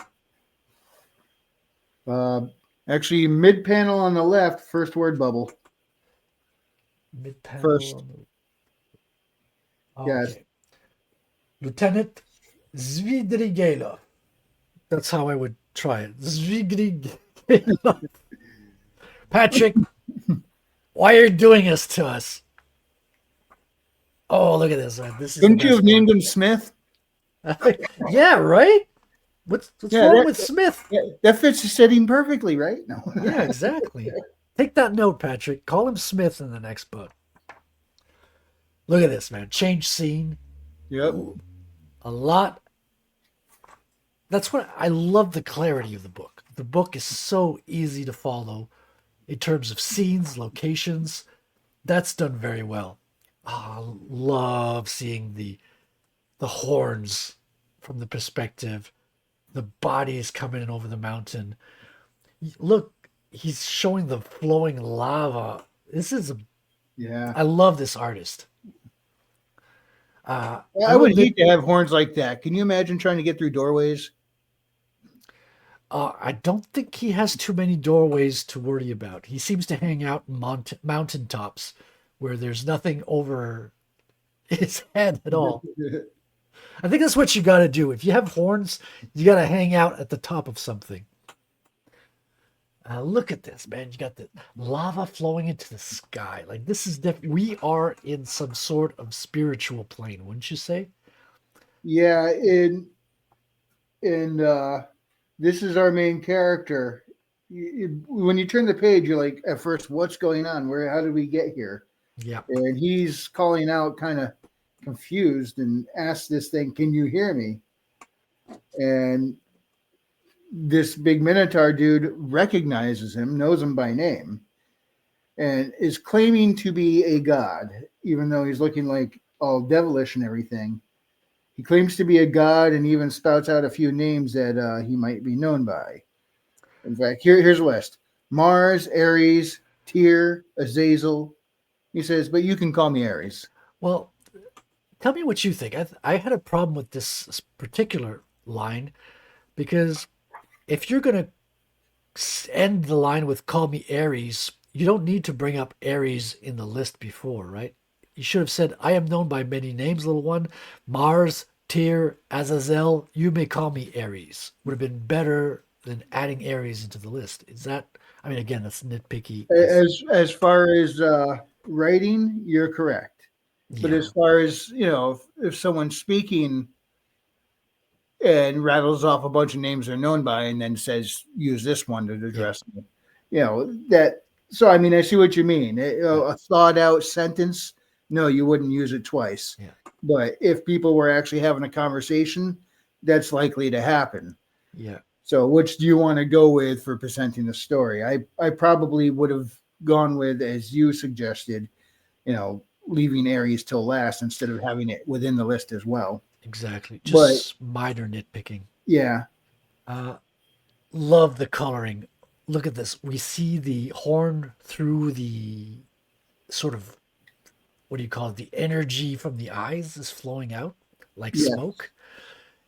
Speaker 2: Uh, Actually, mid panel on the left, first word bubble.
Speaker 1: Mid panel
Speaker 2: First,
Speaker 1: on the. Oh,
Speaker 2: yes.
Speaker 1: okay. Lieutenant Zvidrigailov. That's how I would try it. Zvidrigailov. Patrick, why are you doing this to us? Oh, look at this, man. This is the
Speaker 2: Couldn't you have
Speaker 1: best part.
Speaker 2: named him Smith?
Speaker 1: Yeah, right? What's
Speaker 2: Yeah,
Speaker 1: wrong with Smith?
Speaker 2: that fits the setting perfectly, right? No.
Speaker 1: Yeah, exactly. Take that note, Patrick. Call him Smith in the next book. Look at this, man. Change scene.
Speaker 2: Yep.
Speaker 1: Ooh, a lot. That's what I love the clarity of the book. The book is so easy to follow in terms of scenes, locations. That's done very well. Oh, I love seeing the horns from the perspective, the bodies coming in over the mountain. Look, he's showing the flowing lava.
Speaker 2: Yeah.
Speaker 1: I love this artist. A
Speaker 2: I
Speaker 1: little
Speaker 2: would
Speaker 1: bit.
Speaker 2: hate to have horns like that. Can you imagine trying to get through doorways?
Speaker 1: I don't think he has too many doorways to worry about. He seems to hang out in mountain tops where there's nothing over his head at all. I think that's what you got to do. If you have horns, you got to hang out at the top of something. Look at this, man. You got the lava flowing into the sky. Like this is we are in some sort of spiritual plane, wouldn't you say?
Speaker 2: Yeah, and this is our main character. When you turn the page, you're like, at first, what's going on? Where? How did we get here?
Speaker 1: Yeah.
Speaker 2: And he's calling out, kind of confused, and asks this thing, "Can you hear me?" And this big Minotaur dude recognizes him, knows him by name, and is claiming to be a god, even though he's looking like all devilish and everything. He claims to be a god and even spouts out a few names that he might be known by. In fact, here's a list: Mars, Ares, Tyr, Azazel. He says, but you can call me Ares.
Speaker 1: Well, tell me what you think. I had a problem with this particular line because if you're going to end the line with "Call me Ares," you don't need to bring up Ares in the list before, right? You should have said, "I am known by many names, little one. Mars, Tyr, Azazel. You may call me Ares." Would have been better than adding Ares into the list. Is that? I mean, again, that's nitpicky. Is
Speaker 2: As far as writing, you're correct. But
Speaker 1: yeah,
Speaker 2: as far as if someone's speaking and rattles off a bunch of names they're known by, and then says use this one to
Speaker 1: yeah,
Speaker 2: address them, that. So I mean, I see what you mean.
Speaker 1: yeah,
Speaker 2: A thought out sentence, no, you wouldn't use it twice.
Speaker 1: yeah,
Speaker 2: But if people were actually having a conversation, that's likely to happen.
Speaker 1: yeah.
Speaker 2: So, which do you want to go with for presenting the story? I probably would have gone with, as you suggested, leaving Aries till last instead of having it within the list as well.
Speaker 1: Exactly.
Speaker 2: But
Speaker 1: Just minor nitpicking.
Speaker 2: yeah,
Speaker 1: Uh, love the coloring. Look at this. We see the horn through the sort of, what do you call it? The energy from the eyes is flowing out like
Speaker 2: yeah,
Speaker 1: smoke.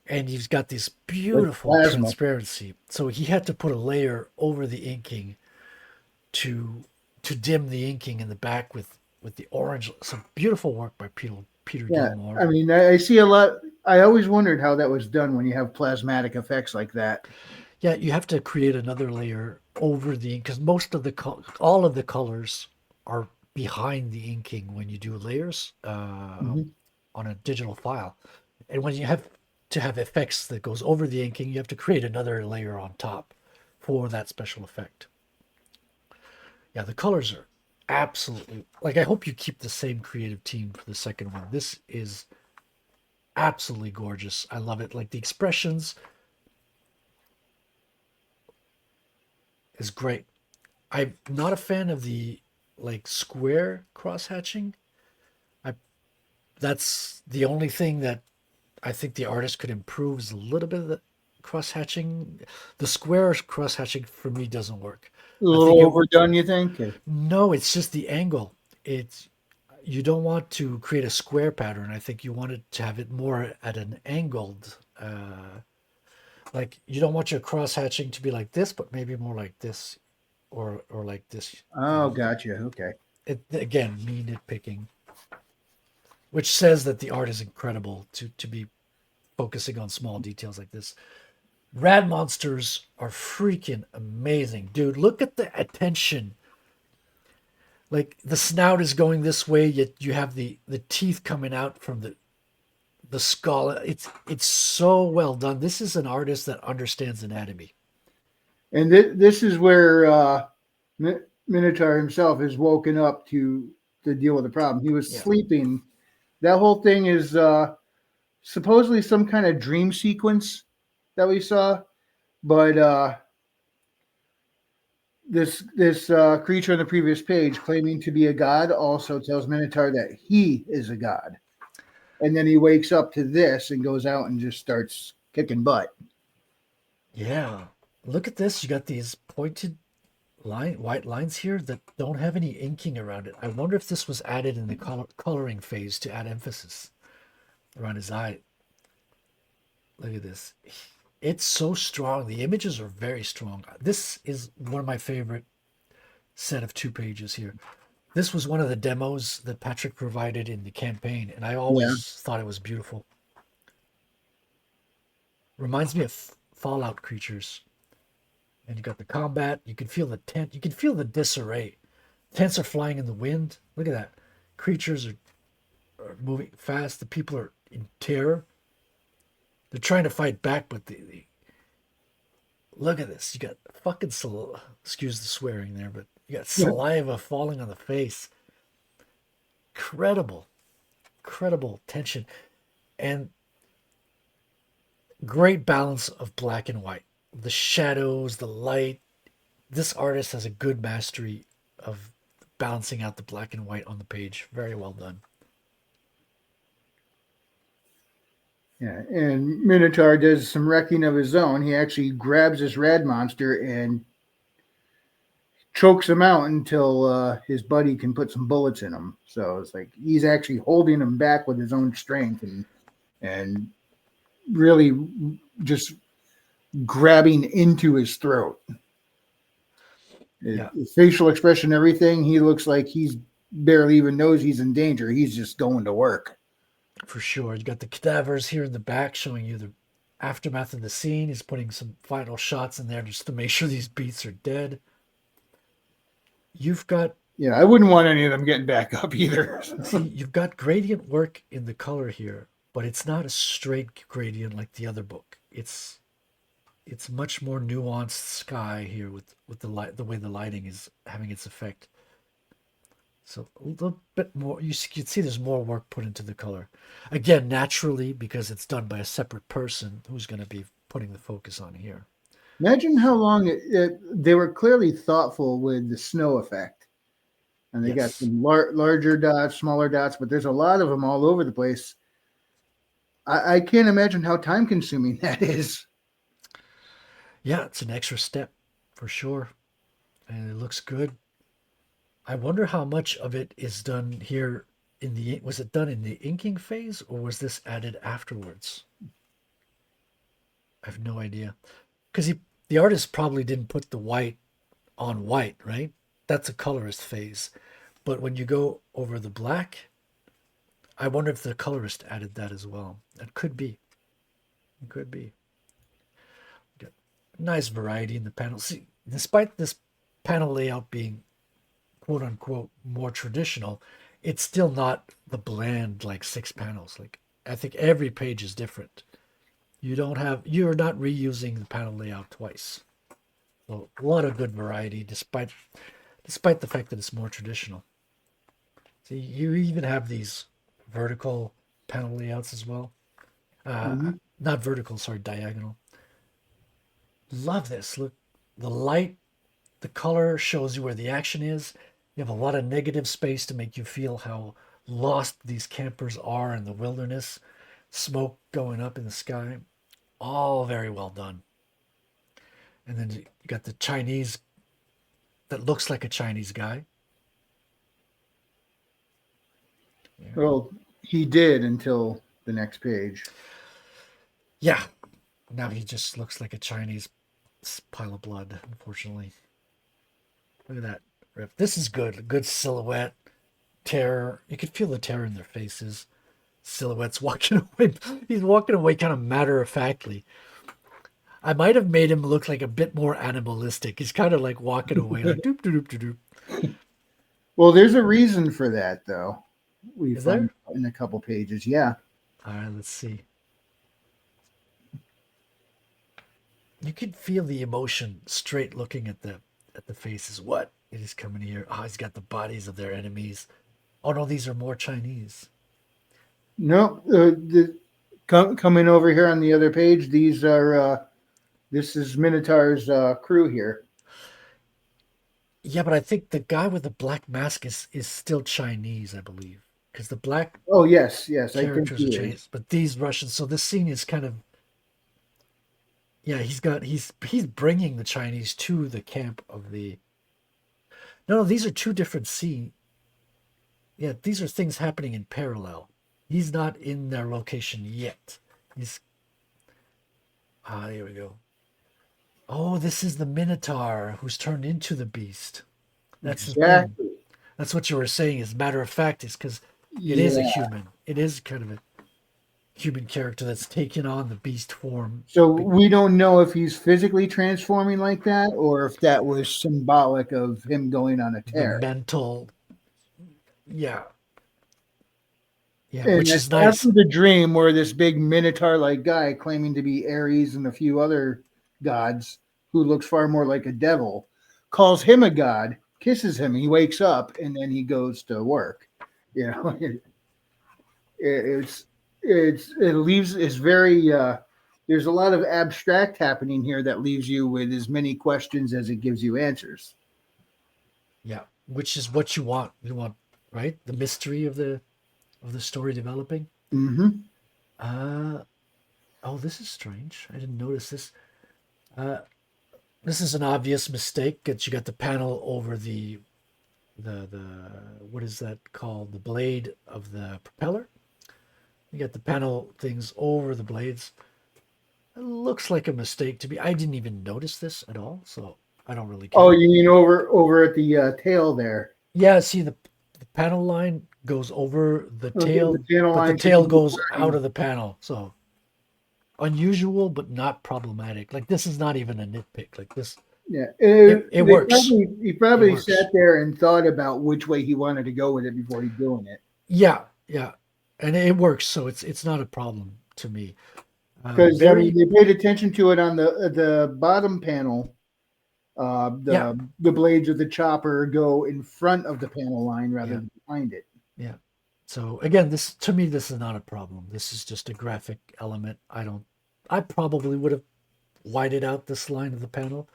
Speaker 1: And he's got this
Speaker 2: like
Speaker 1: beautiful
Speaker 2: plasma.
Speaker 1: transparency. So he had to put a layer over the inking to dim the inking in the back with the orange. Some beautiful work by Peter
Speaker 2: Yeah, I
Speaker 1: Gilmore.
Speaker 2: mean, I see a lot. I always wondered how that was done when you have plasmatic effects like that.
Speaker 1: Yeah, you have to create another layer over the ink because most of all of the colors are behind the inking when you do layers
Speaker 2: Mhm.
Speaker 1: on a digital file, and when you have to have effects that goes over the inking, you have to create another layer on top for that special effect. Yeah, the colors are absolutely like. I hope you keep the same creative team for the second one. This is absolutely gorgeous. I love it. Like the expressions is great. I'm not a fan of the like square cross hatching. I That's the only thing that I think the artist could improve is a little bit of the cross hatching. The square cross hatching for me doesn't work.
Speaker 2: A
Speaker 1: I think
Speaker 2: little overdone, you think?
Speaker 1: no, it's just the angle. It's You don't want to create a square pattern. I think you want it to have it more at an angled. Like you don't want your cross hatching to be like this, but maybe more like this, or like this.
Speaker 2: Oh, gotcha. Okay.
Speaker 1: It again, me nitpicking, which says that the art is incredible to be focusing on small details like this. Rad monsters are freaking amazing, dude. Look at the attention. Like the snout is going this way, yet you have the teeth coming out from the skull. It's so well done. This is an artist that understands anatomy.
Speaker 2: And this is where Minotaur himself is woken up to deal with the problem. He was
Speaker 1: Yeah.
Speaker 2: sleeping. That whole thing is supposedly some kind of dream sequence that we saw, but this creature on the previous page, claiming to be a god, also tells Minotaur that he is a god. And then he wakes up to this and goes out and just starts kicking butt.
Speaker 1: Yeah. Look at this. You got these pointed white lines here that don't have any inking around it. I wonder if this was added in the coloring phase to add emphasis around his eye. Look at this. It's so strong. The images are very strong. This is one of my favorite set of 2 pages here. This was one of the demos that Patrick provided in the campaign, and I
Speaker 2: Yeah.
Speaker 1: always thought it was beautiful. Reminds me of Fallout creatures. And you got the combat. You can feel the tent. You can feel the disarray. Tents are flying in the wind. Look at that. Creatures are moving fast. The people are in terror. They're trying to fight back, but look at this. You got fucking excuse the swearing there, but you got saliva falling on the face. Incredible, incredible tension, and great balance of black and white. The shadows, the light. This artist has a good mastery of balancing out the black and white on the page. Very well done.
Speaker 2: Yeah, and Minotaur does some wrecking of his own. He actually grabs this rad monster and chokes him out until his buddy can put some bullets in him. So it's like he's actually holding him back with his own strength and really just grabbing into his throat.
Speaker 1: Yeah,
Speaker 2: His facial expression, everything, he looks like he's barely even knows he's in danger. He's just going to work.
Speaker 1: for sure. You got the cadavers here in the back showing you the aftermath of the scene. He's putting some final shots in there just to make sure these beasts are dead. you've got
Speaker 2: Yeah, I wouldn't want any of them getting back up either.
Speaker 1: see you've got gradient work in the color here, but it's not a straight gradient like the other book. It's much more nuanced sky here with the light, the way the lighting is having its effect. So a little bit more. You can see there's more work put into the color. Again, naturally, because it's done by a separate person who's going to be putting the focus on here.
Speaker 2: Imagine how long they were clearly thoughtful with the snow effect. And they got
Speaker 1: Yes.
Speaker 2: some larger dots, smaller dots, but there's a lot of them all over the place. I can't imagine how time consuming that is.
Speaker 1: Yeah, it's an extra step for sure. And it looks good. I wonder how much of it is done here in the was it done in the inking phase or was this added afterwards? I have no idea. Because the artist probably didn't put the white on white, right? That's a colorist phase. But when you go over the black, I wonder if the colorist added that as well. That could be. It could be. Got nice variety in the panel. See, despite this panel layout being quote unquote more traditional, it's still not the bland like six panels. Like I think every page is different. You're not reusing the panel layout twice. So a lot of good variety despite the fact that it's more traditional. So you even have these vertical panel layouts as well.
Speaker 2: Mhm.
Speaker 1: Not vertical, sorry, diagonal. Love this. Look, the light, the color shows you where the action is. You have a lot of negative space to make you feel how lost these campers are in the wilderness. Smoke going up in the sky. All very well done. And then you got the Chinese that looks like a Chinese guy. Yeah.
Speaker 2: Well, he did until the next page.
Speaker 1: Yeah. Now he just looks like a Chinese pile of blood, unfortunately. Look at that rip. This is good. Good silhouette. Terror. You can feel the terror in their faces. Silhouettes walking away. He's walking away kind of matter of factly. I might have made him look like a bit more animalistic. He's kind of like walking away, like doop doop doop doop.
Speaker 2: Well, there's a reason for that, though. We
Speaker 1: Is
Speaker 2: find
Speaker 1: there?
Speaker 2: in a couple pages. Yeah.
Speaker 1: All right, let's see. You can feel the emotion straight looking at the faces. What? It is coming here. Oh, he's got the bodies of their enemies. Oh no, these are more Chinese.
Speaker 2: No, coming over here on the other page, these are this is Minotaur's crew here.
Speaker 1: Yeah, but I think the guy with the black mask is still Chinese, I believe, because the black
Speaker 2: Oh yes, yes, I think
Speaker 1: characters
Speaker 2: he
Speaker 1: are
Speaker 2: is.
Speaker 1: Chinese, but these Russians. So this scene is kind of yeah. He's bringing the Chinese to the camp of the. No, no, these are two different scenes. Yeah, these are things happening in parallel. He's not in their location yet. He's here we go. Oh, this is the Minotaur who's turned into the beast. That's the thing.
Speaker 2: Exactly.
Speaker 1: That's what you were saying. As a matter of fact, is because it is a
Speaker 2: Yeah.
Speaker 1: human. It is kind of a human character that's taken on the beast form.
Speaker 2: So
Speaker 1: Be-
Speaker 2: we don't know if he's physically transforming like that or if that was symbolic of him going on a
Speaker 1: The
Speaker 2: tear.
Speaker 1: mental, yeah, yeah,
Speaker 2: And
Speaker 1: which
Speaker 2: then
Speaker 1: is nice.
Speaker 2: after the dream where this big minotaur like guy claiming to be Ares and a few other gods who looks far more like a devil calls him a god, kisses him, he wakes up and then he goes to work. You know, it's it leaves it's very there's a lot of abstract happening here that leaves you with as many questions as it gives you answers.
Speaker 1: Yeah, which is what you want. You want right the mystery of the story developing.
Speaker 2: Hmm.
Speaker 1: Uh oh, this is strange. I didn't notice this. Uh, this is an obvious mistake that you got the panel over the what is that called? The blade of the propeller. You got the panel things over the blades. It looks like a mistake to me. I didn't even notice this at all, so I don't really
Speaker 2: Oh,
Speaker 1: care.
Speaker 2: you mean over at the tail there?
Speaker 1: Yeah, see the panel line goes over the
Speaker 2: Okay, the
Speaker 1: tail,
Speaker 2: channel
Speaker 1: but the
Speaker 2: line should
Speaker 1: tail
Speaker 2: be
Speaker 1: goes out of the panel. So unusual, but not problematic. Like this is not even a nitpick. Like
Speaker 2: Yeah,
Speaker 1: It works.
Speaker 2: he
Speaker 1: It
Speaker 2: probably sat
Speaker 1: works.
Speaker 2: there and thought about which way he wanted to go with it before he doing it.
Speaker 1: Yeah, yeah, and it works. So it's not a problem to me.
Speaker 2: Because I mean,
Speaker 1: Very
Speaker 2: they paid attention to it on the bottom panel.
Speaker 1: yeah,
Speaker 2: The blades of the chopper go in front of the panel line rather
Speaker 1: yeah,
Speaker 2: than behind it.
Speaker 1: yeah. So again, this to me, this is not a problem. This is just a graphic element. I don't. I probably would have whited out this line of the panel,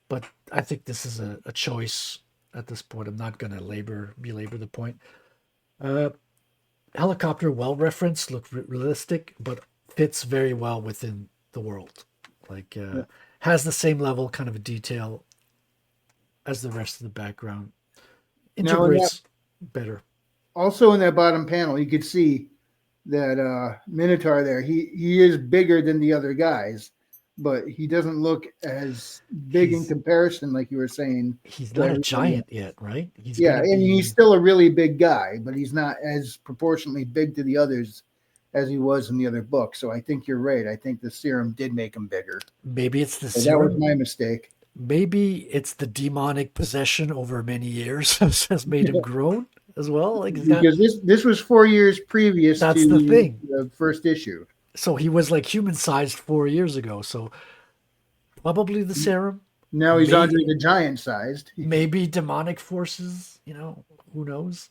Speaker 1: but I think this is a choice at this point. I'm not going to belabor the point. Uh, Helicopter well referenced, look realistic, but fits very well within the world. Like
Speaker 2: Yeah.
Speaker 1: has the same level kind of a detail as the rest of the background.
Speaker 2: Now, in that,
Speaker 1: Integrates better.
Speaker 2: also in that bottom panel, you could see that Minotaur there. He is bigger than the other guys, but he doesn't look as big in
Speaker 1: He's
Speaker 2: comparison, like you were saying,
Speaker 1: he's
Speaker 2: to
Speaker 1: not a
Speaker 2: everybody
Speaker 1: giant
Speaker 2: else.
Speaker 1: yet, right? He's
Speaker 2: Yeah,
Speaker 1: gonna
Speaker 2: and he's
Speaker 1: be
Speaker 2: still a really big guy, but he's not as proportionately big to the others as he was in the other book. So I think you're right. I think the serum did make him bigger.
Speaker 1: maybe it's the
Speaker 2: So that was
Speaker 1: serum.
Speaker 2: my mistake.
Speaker 1: Maybe it's the demonic possession over many years has made him grown as well. Like he's got
Speaker 2: Because this was 4 years previous
Speaker 1: that's the
Speaker 2: to
Speaker 1: thing.
Speaker 2: the first issue.
Speaker 1: So he was like human sized 4 years ago. So probably the serum.
Speaker 2: Now he's Andre
Speaker 1: May
Speaker 2: the Giant sized.
Speaker 1: maybe demonic forces, who knows?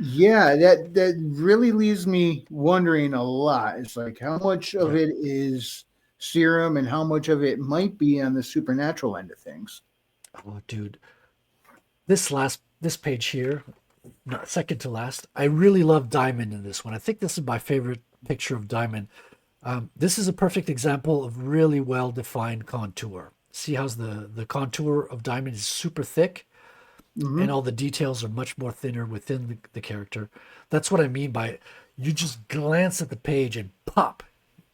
Speaker 2: Yeah, that really leaves me wondering a lot. It's like how much of
Speaker 1: Yeah.
Speaker 2: it is serum and how much of it might be on the supernatural end of things.
Speaker 1: Oh, dude. This page here, not second to last. I really love Diamond in this one. I think this is my favorite picture of Diamond. This is a perfect example of really well defined contour. See how the contour of Diamond is super thick and
Speaker 2: Hmm.
Speaker 1: all the details are much more thinner within the character. That's what I mean by you just glance at the page and pop,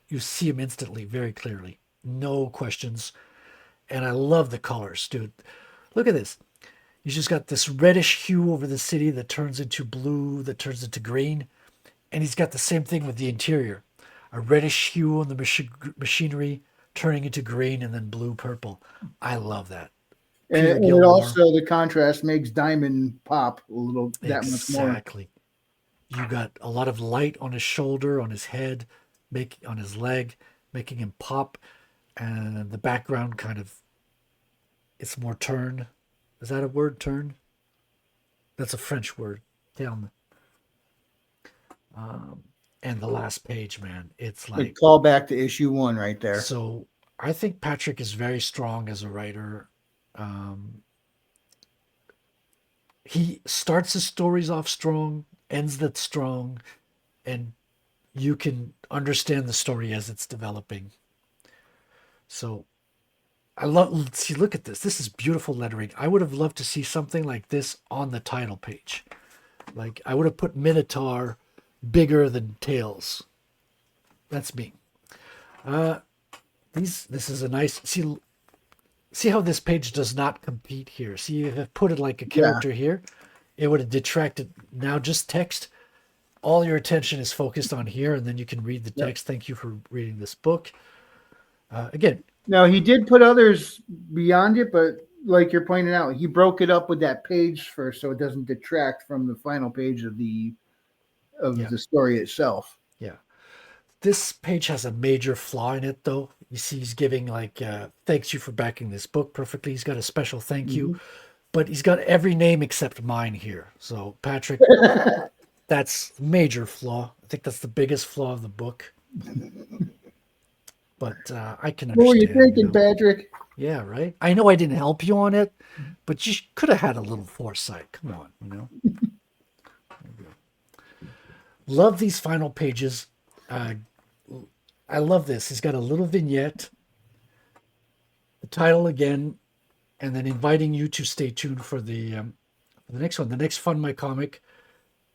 Speaker 1: you see him instantly, very clearly. No questions. And I love the colors, dude. Look at this. He's just got this reddish hue over the city that turns into blue, that turns into green. And he's got the same thing with the interior, a reddish hue on the machinery turning into green and then blue purple. I love that. Peter
Speaker 2: And it
Speaker 1: Gilmore.
Speaker 2: also the contrast makes Diamond pop a little that much more.
Speaker 1: Exactly. You got a lot of light on his shoulder, on his head, on his leg, making him pop, and the background kind of it's more turn. Is that a word? Turn? That's a French word. Tell and the last page, man, it's
Speaker 2: A
Speaker 1: like
Speaker 2: call back to issue one right there.
Speaker 1: so. I think Patrick is very strong as a writer. Um, he starts his stories off strong, ends that strong, and you can understand the story as it's developing. So I love. See, look at this. This is beautiful lettering. I would have loved to see something like this on the title page. Like I would have put Minotaur bigger than Tails. That's me. Uh, this is a nice see how this page does not compete here. See if I put it like a
Speaker 2: Yeah.
Speaker 1: character here, it would have detracted. Now just text. All your attention is focused on here, and then you can read the
Speaker 2: Yep.
Speaker 1: text. Thank you for reading this book. Again,
Speaker 2: Now he did put others beyond it, but like you're pointing out, he broke it up with that page first, so it doesn't detract from the final page of
Speaker 1: yeah,
Speaker 2: the story itself.
Speaker 1: yeah. This page has a major flaw in it, though. You see, he's giving like, thanks you for backing this book perfectly. He's got a special thank you,
Speaker 2: Mhm.
Speaker 1: but he's got every name except mine here. So, Patrick, that's major flaw. I think that's the biggest flaw of the book. But I can
Speaker 2: What were you
Speaker 1: understand,
Speaker 2: thinking, Patrick?
Speaker 1: Yeah, right. I know I didn't help you on it, but you could have had a little foresight. Come on. Love these final pages. Uh, I love this. He's got a little vignette, the title again, and then inviting you to stay tuned for the next one. The next Fun My Comic,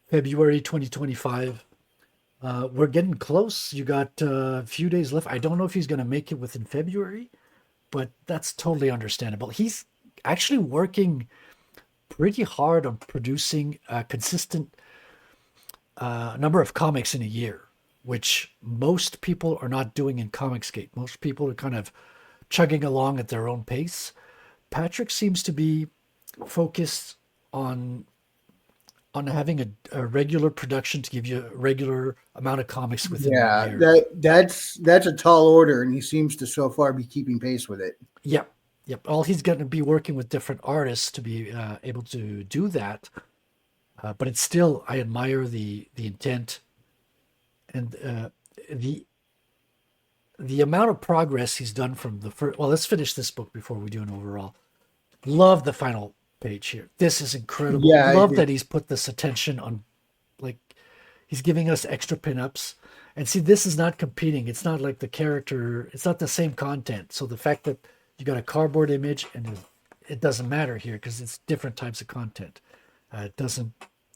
Speaker 1: February 2025. We're getting close. You got a few days left. I don't know if he's going to make it within February, but that's totally understandable. He's actually working pretty hard on producing a consistent number of comics in a year, which most people are not doing in Comicsgate. Most people are kind of chugging along at their own pace. Patrick seems to be focused on having a regular production to give you a regular amount of comics within the
Speaker 2: Yeah,
Speaker 1: year.
Speaker 2: that's a tall order, and he seems to so far be keeping pace with it.
Speaker 1: Yep, yep. All he's going to be working with different artists to be able to do that. But it's still, I admire the intent and the the amount of progress he's done from the first. Well, let's finish this book before we do an overall. Love the final page here. This is incredible.
Speaker 2: Yeah,
Speaker 1: Love that he's put this attention on, like, he's giving us extra pinups. And see, this is not competing. It's not like the character, it's not the same content. So the fact that you got a cardboard image and it doesn't matter here because it's different types of content. It doesn't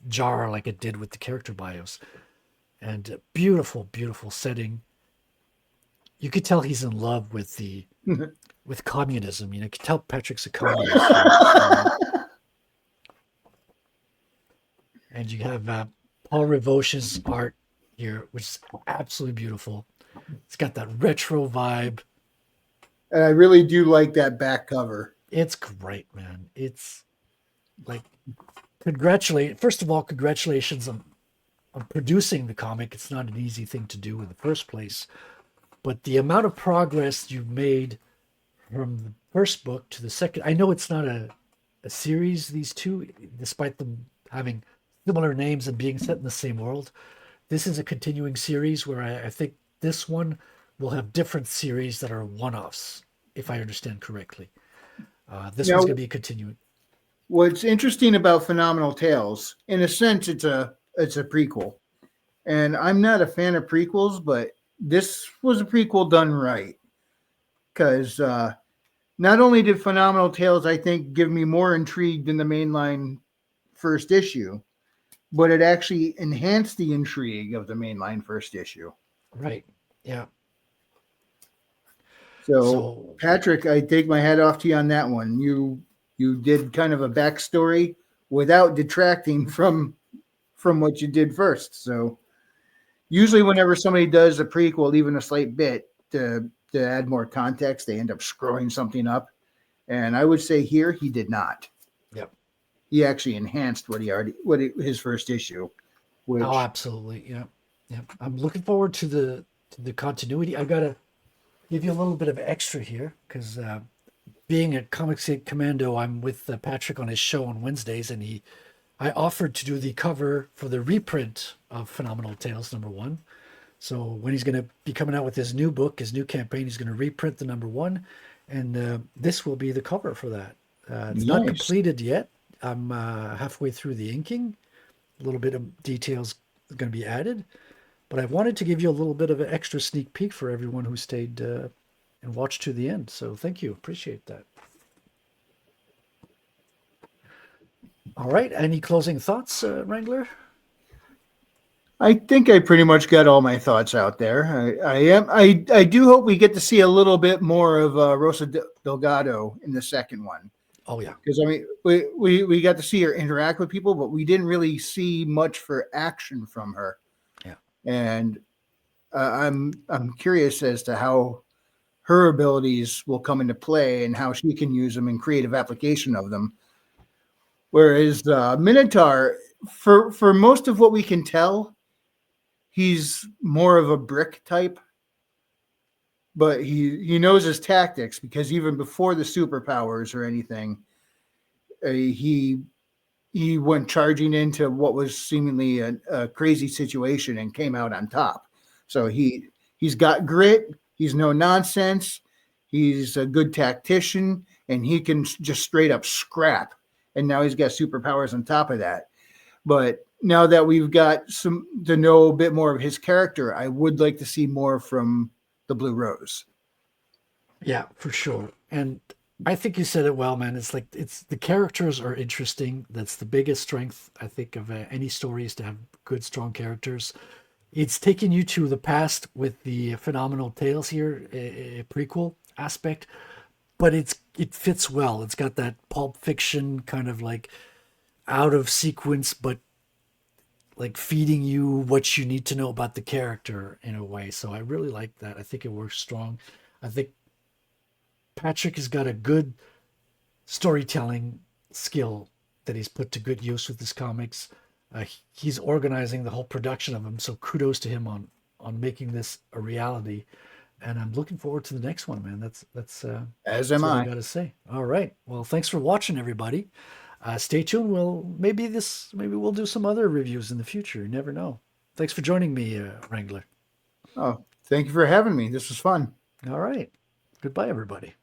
Speaker 1: jar like it did with the character bios. And beautiful, beautiful setting. You could tell he's in love with the with communism. You could tell Patrick's a communist here. And you have Paul Revoche's art here, which is absolutely beautiful. It's got that retro vibe.
Speaker 2: and I really do like that back cover.
Speaker 1: It's great, man. It's like first of all, congratulations on producing the comic. It's not an easy thing to do in the first place. But the amount of progress you've made from the first book to the second, I know it's not a series, these two, despite them having similar names and being set in the same world. This is a continuing series where I think this one will have different series that are one-offs, if I understand correctly. This
Speaker 2: Now,
Speaker 1: one's going to be continuing.
Speaker 2: what's interesting about Phenomenal Tales, in a sense, it's a prequel, and I'm not a fan of prequels, but this was a prequel done right because not only did Phenomenal Tales, I think, give me more intrigue than the mainline first issue, but it actually enhanced the intrigue of the mainline first issue.
Speaker 1: Right. Yeah.
Speaker 2: So,
Speaker 1: So,
Speaker 2: Patrick, I take my hat off to you on that one. You did kind of a backstory without detracting from what you did first. So, usually, whenever somebody does a prequel, even a slight bit to add more context, they end up screwing something up. And I would say here he did not.
Speaker 1: yep.
Speaker 2: He actually enhanced his first issue, which
Speaker 1: Oh, absolutely. Yeah. Yeah. I'm looking forward to the continuity. I gotta give you a little bit of extra here because being a Comics Commando, I'm with Patrick on his show on Wednesdays, and I offered to do the cover for the reprint of Phenomenal Tales #1. So when he's going to be coming out with his new book, his new campaign, he's going to reprint the #1, and this will be the cover for that. It's not
Speaker 2: nice.
Speaker 1: completed yet. I'm halfway through the inking. A little bit of details going to be added, but I wanted to give you a little bit of an extra sneak peek for everyone who stayed and watched to the end. So thank you, appreciate that. All right, any closing thoughts, Wrangler?
Speaker 2: I think I pretty much got all my thoughts out there. I do hope we get to see a little bit more of Rosa Delgado in the second one.
Speaker 1: Oh yeah,
Speaker 2: Because I mean, we got to see her interact with people, but we didn't really see much for action from her.
Speaker 1: yeah,
Speaker 2: And I'm curious as to how her abilities will come into play and how she can use them in creative application of them. Whereas Minotaur, for most of what we can tell, he's more of a brick type, but he knows his tactics because even before the superpowers or anything, he went charging into what was seemingly a crazy situation and came out on top. So he's got grit. He's no nonsense. He's a good tactician, and he can just straight up scrap. And now he's got superpowers on top of that. But now that we've got some to know a bit more of his character, I would like to see more from the Blue Rose.
Speaker 1: yeah, for sure. And I think you said it well, man. It's the characters are interesting. That's the biggest strength I think of any story is to have good, strong characters. It's taking you to the past with the Phenomenal Tales here, a prequel aspect, but it fits well. It's got that Pulp Fiction kind of like out of sequence, but like feeding you what you need to know about the character in a way. So I really like that. I think it works strong. I think Patrick has got a good storytelling skill that he's put to good use with his comics. He's organizing the whole production of them, so kudos to him on making this a reality. And I'm looking forward to the next one, man.
Speaker 2: As
Speaker 1: That's
Speaker 2: am
Speaker 1: what I
Speaker 2: I.
Speaker 1: got to say. All right. Well, thanks for watching, everybody. Stay tuned. Maybe we'll do some other reviews in the future. You never know. Thanks for joining me, Wrangler.
Speaker 2: Oh, thank you for having me. This was fun.
Speaker 1: All right. Goodbye, everybody.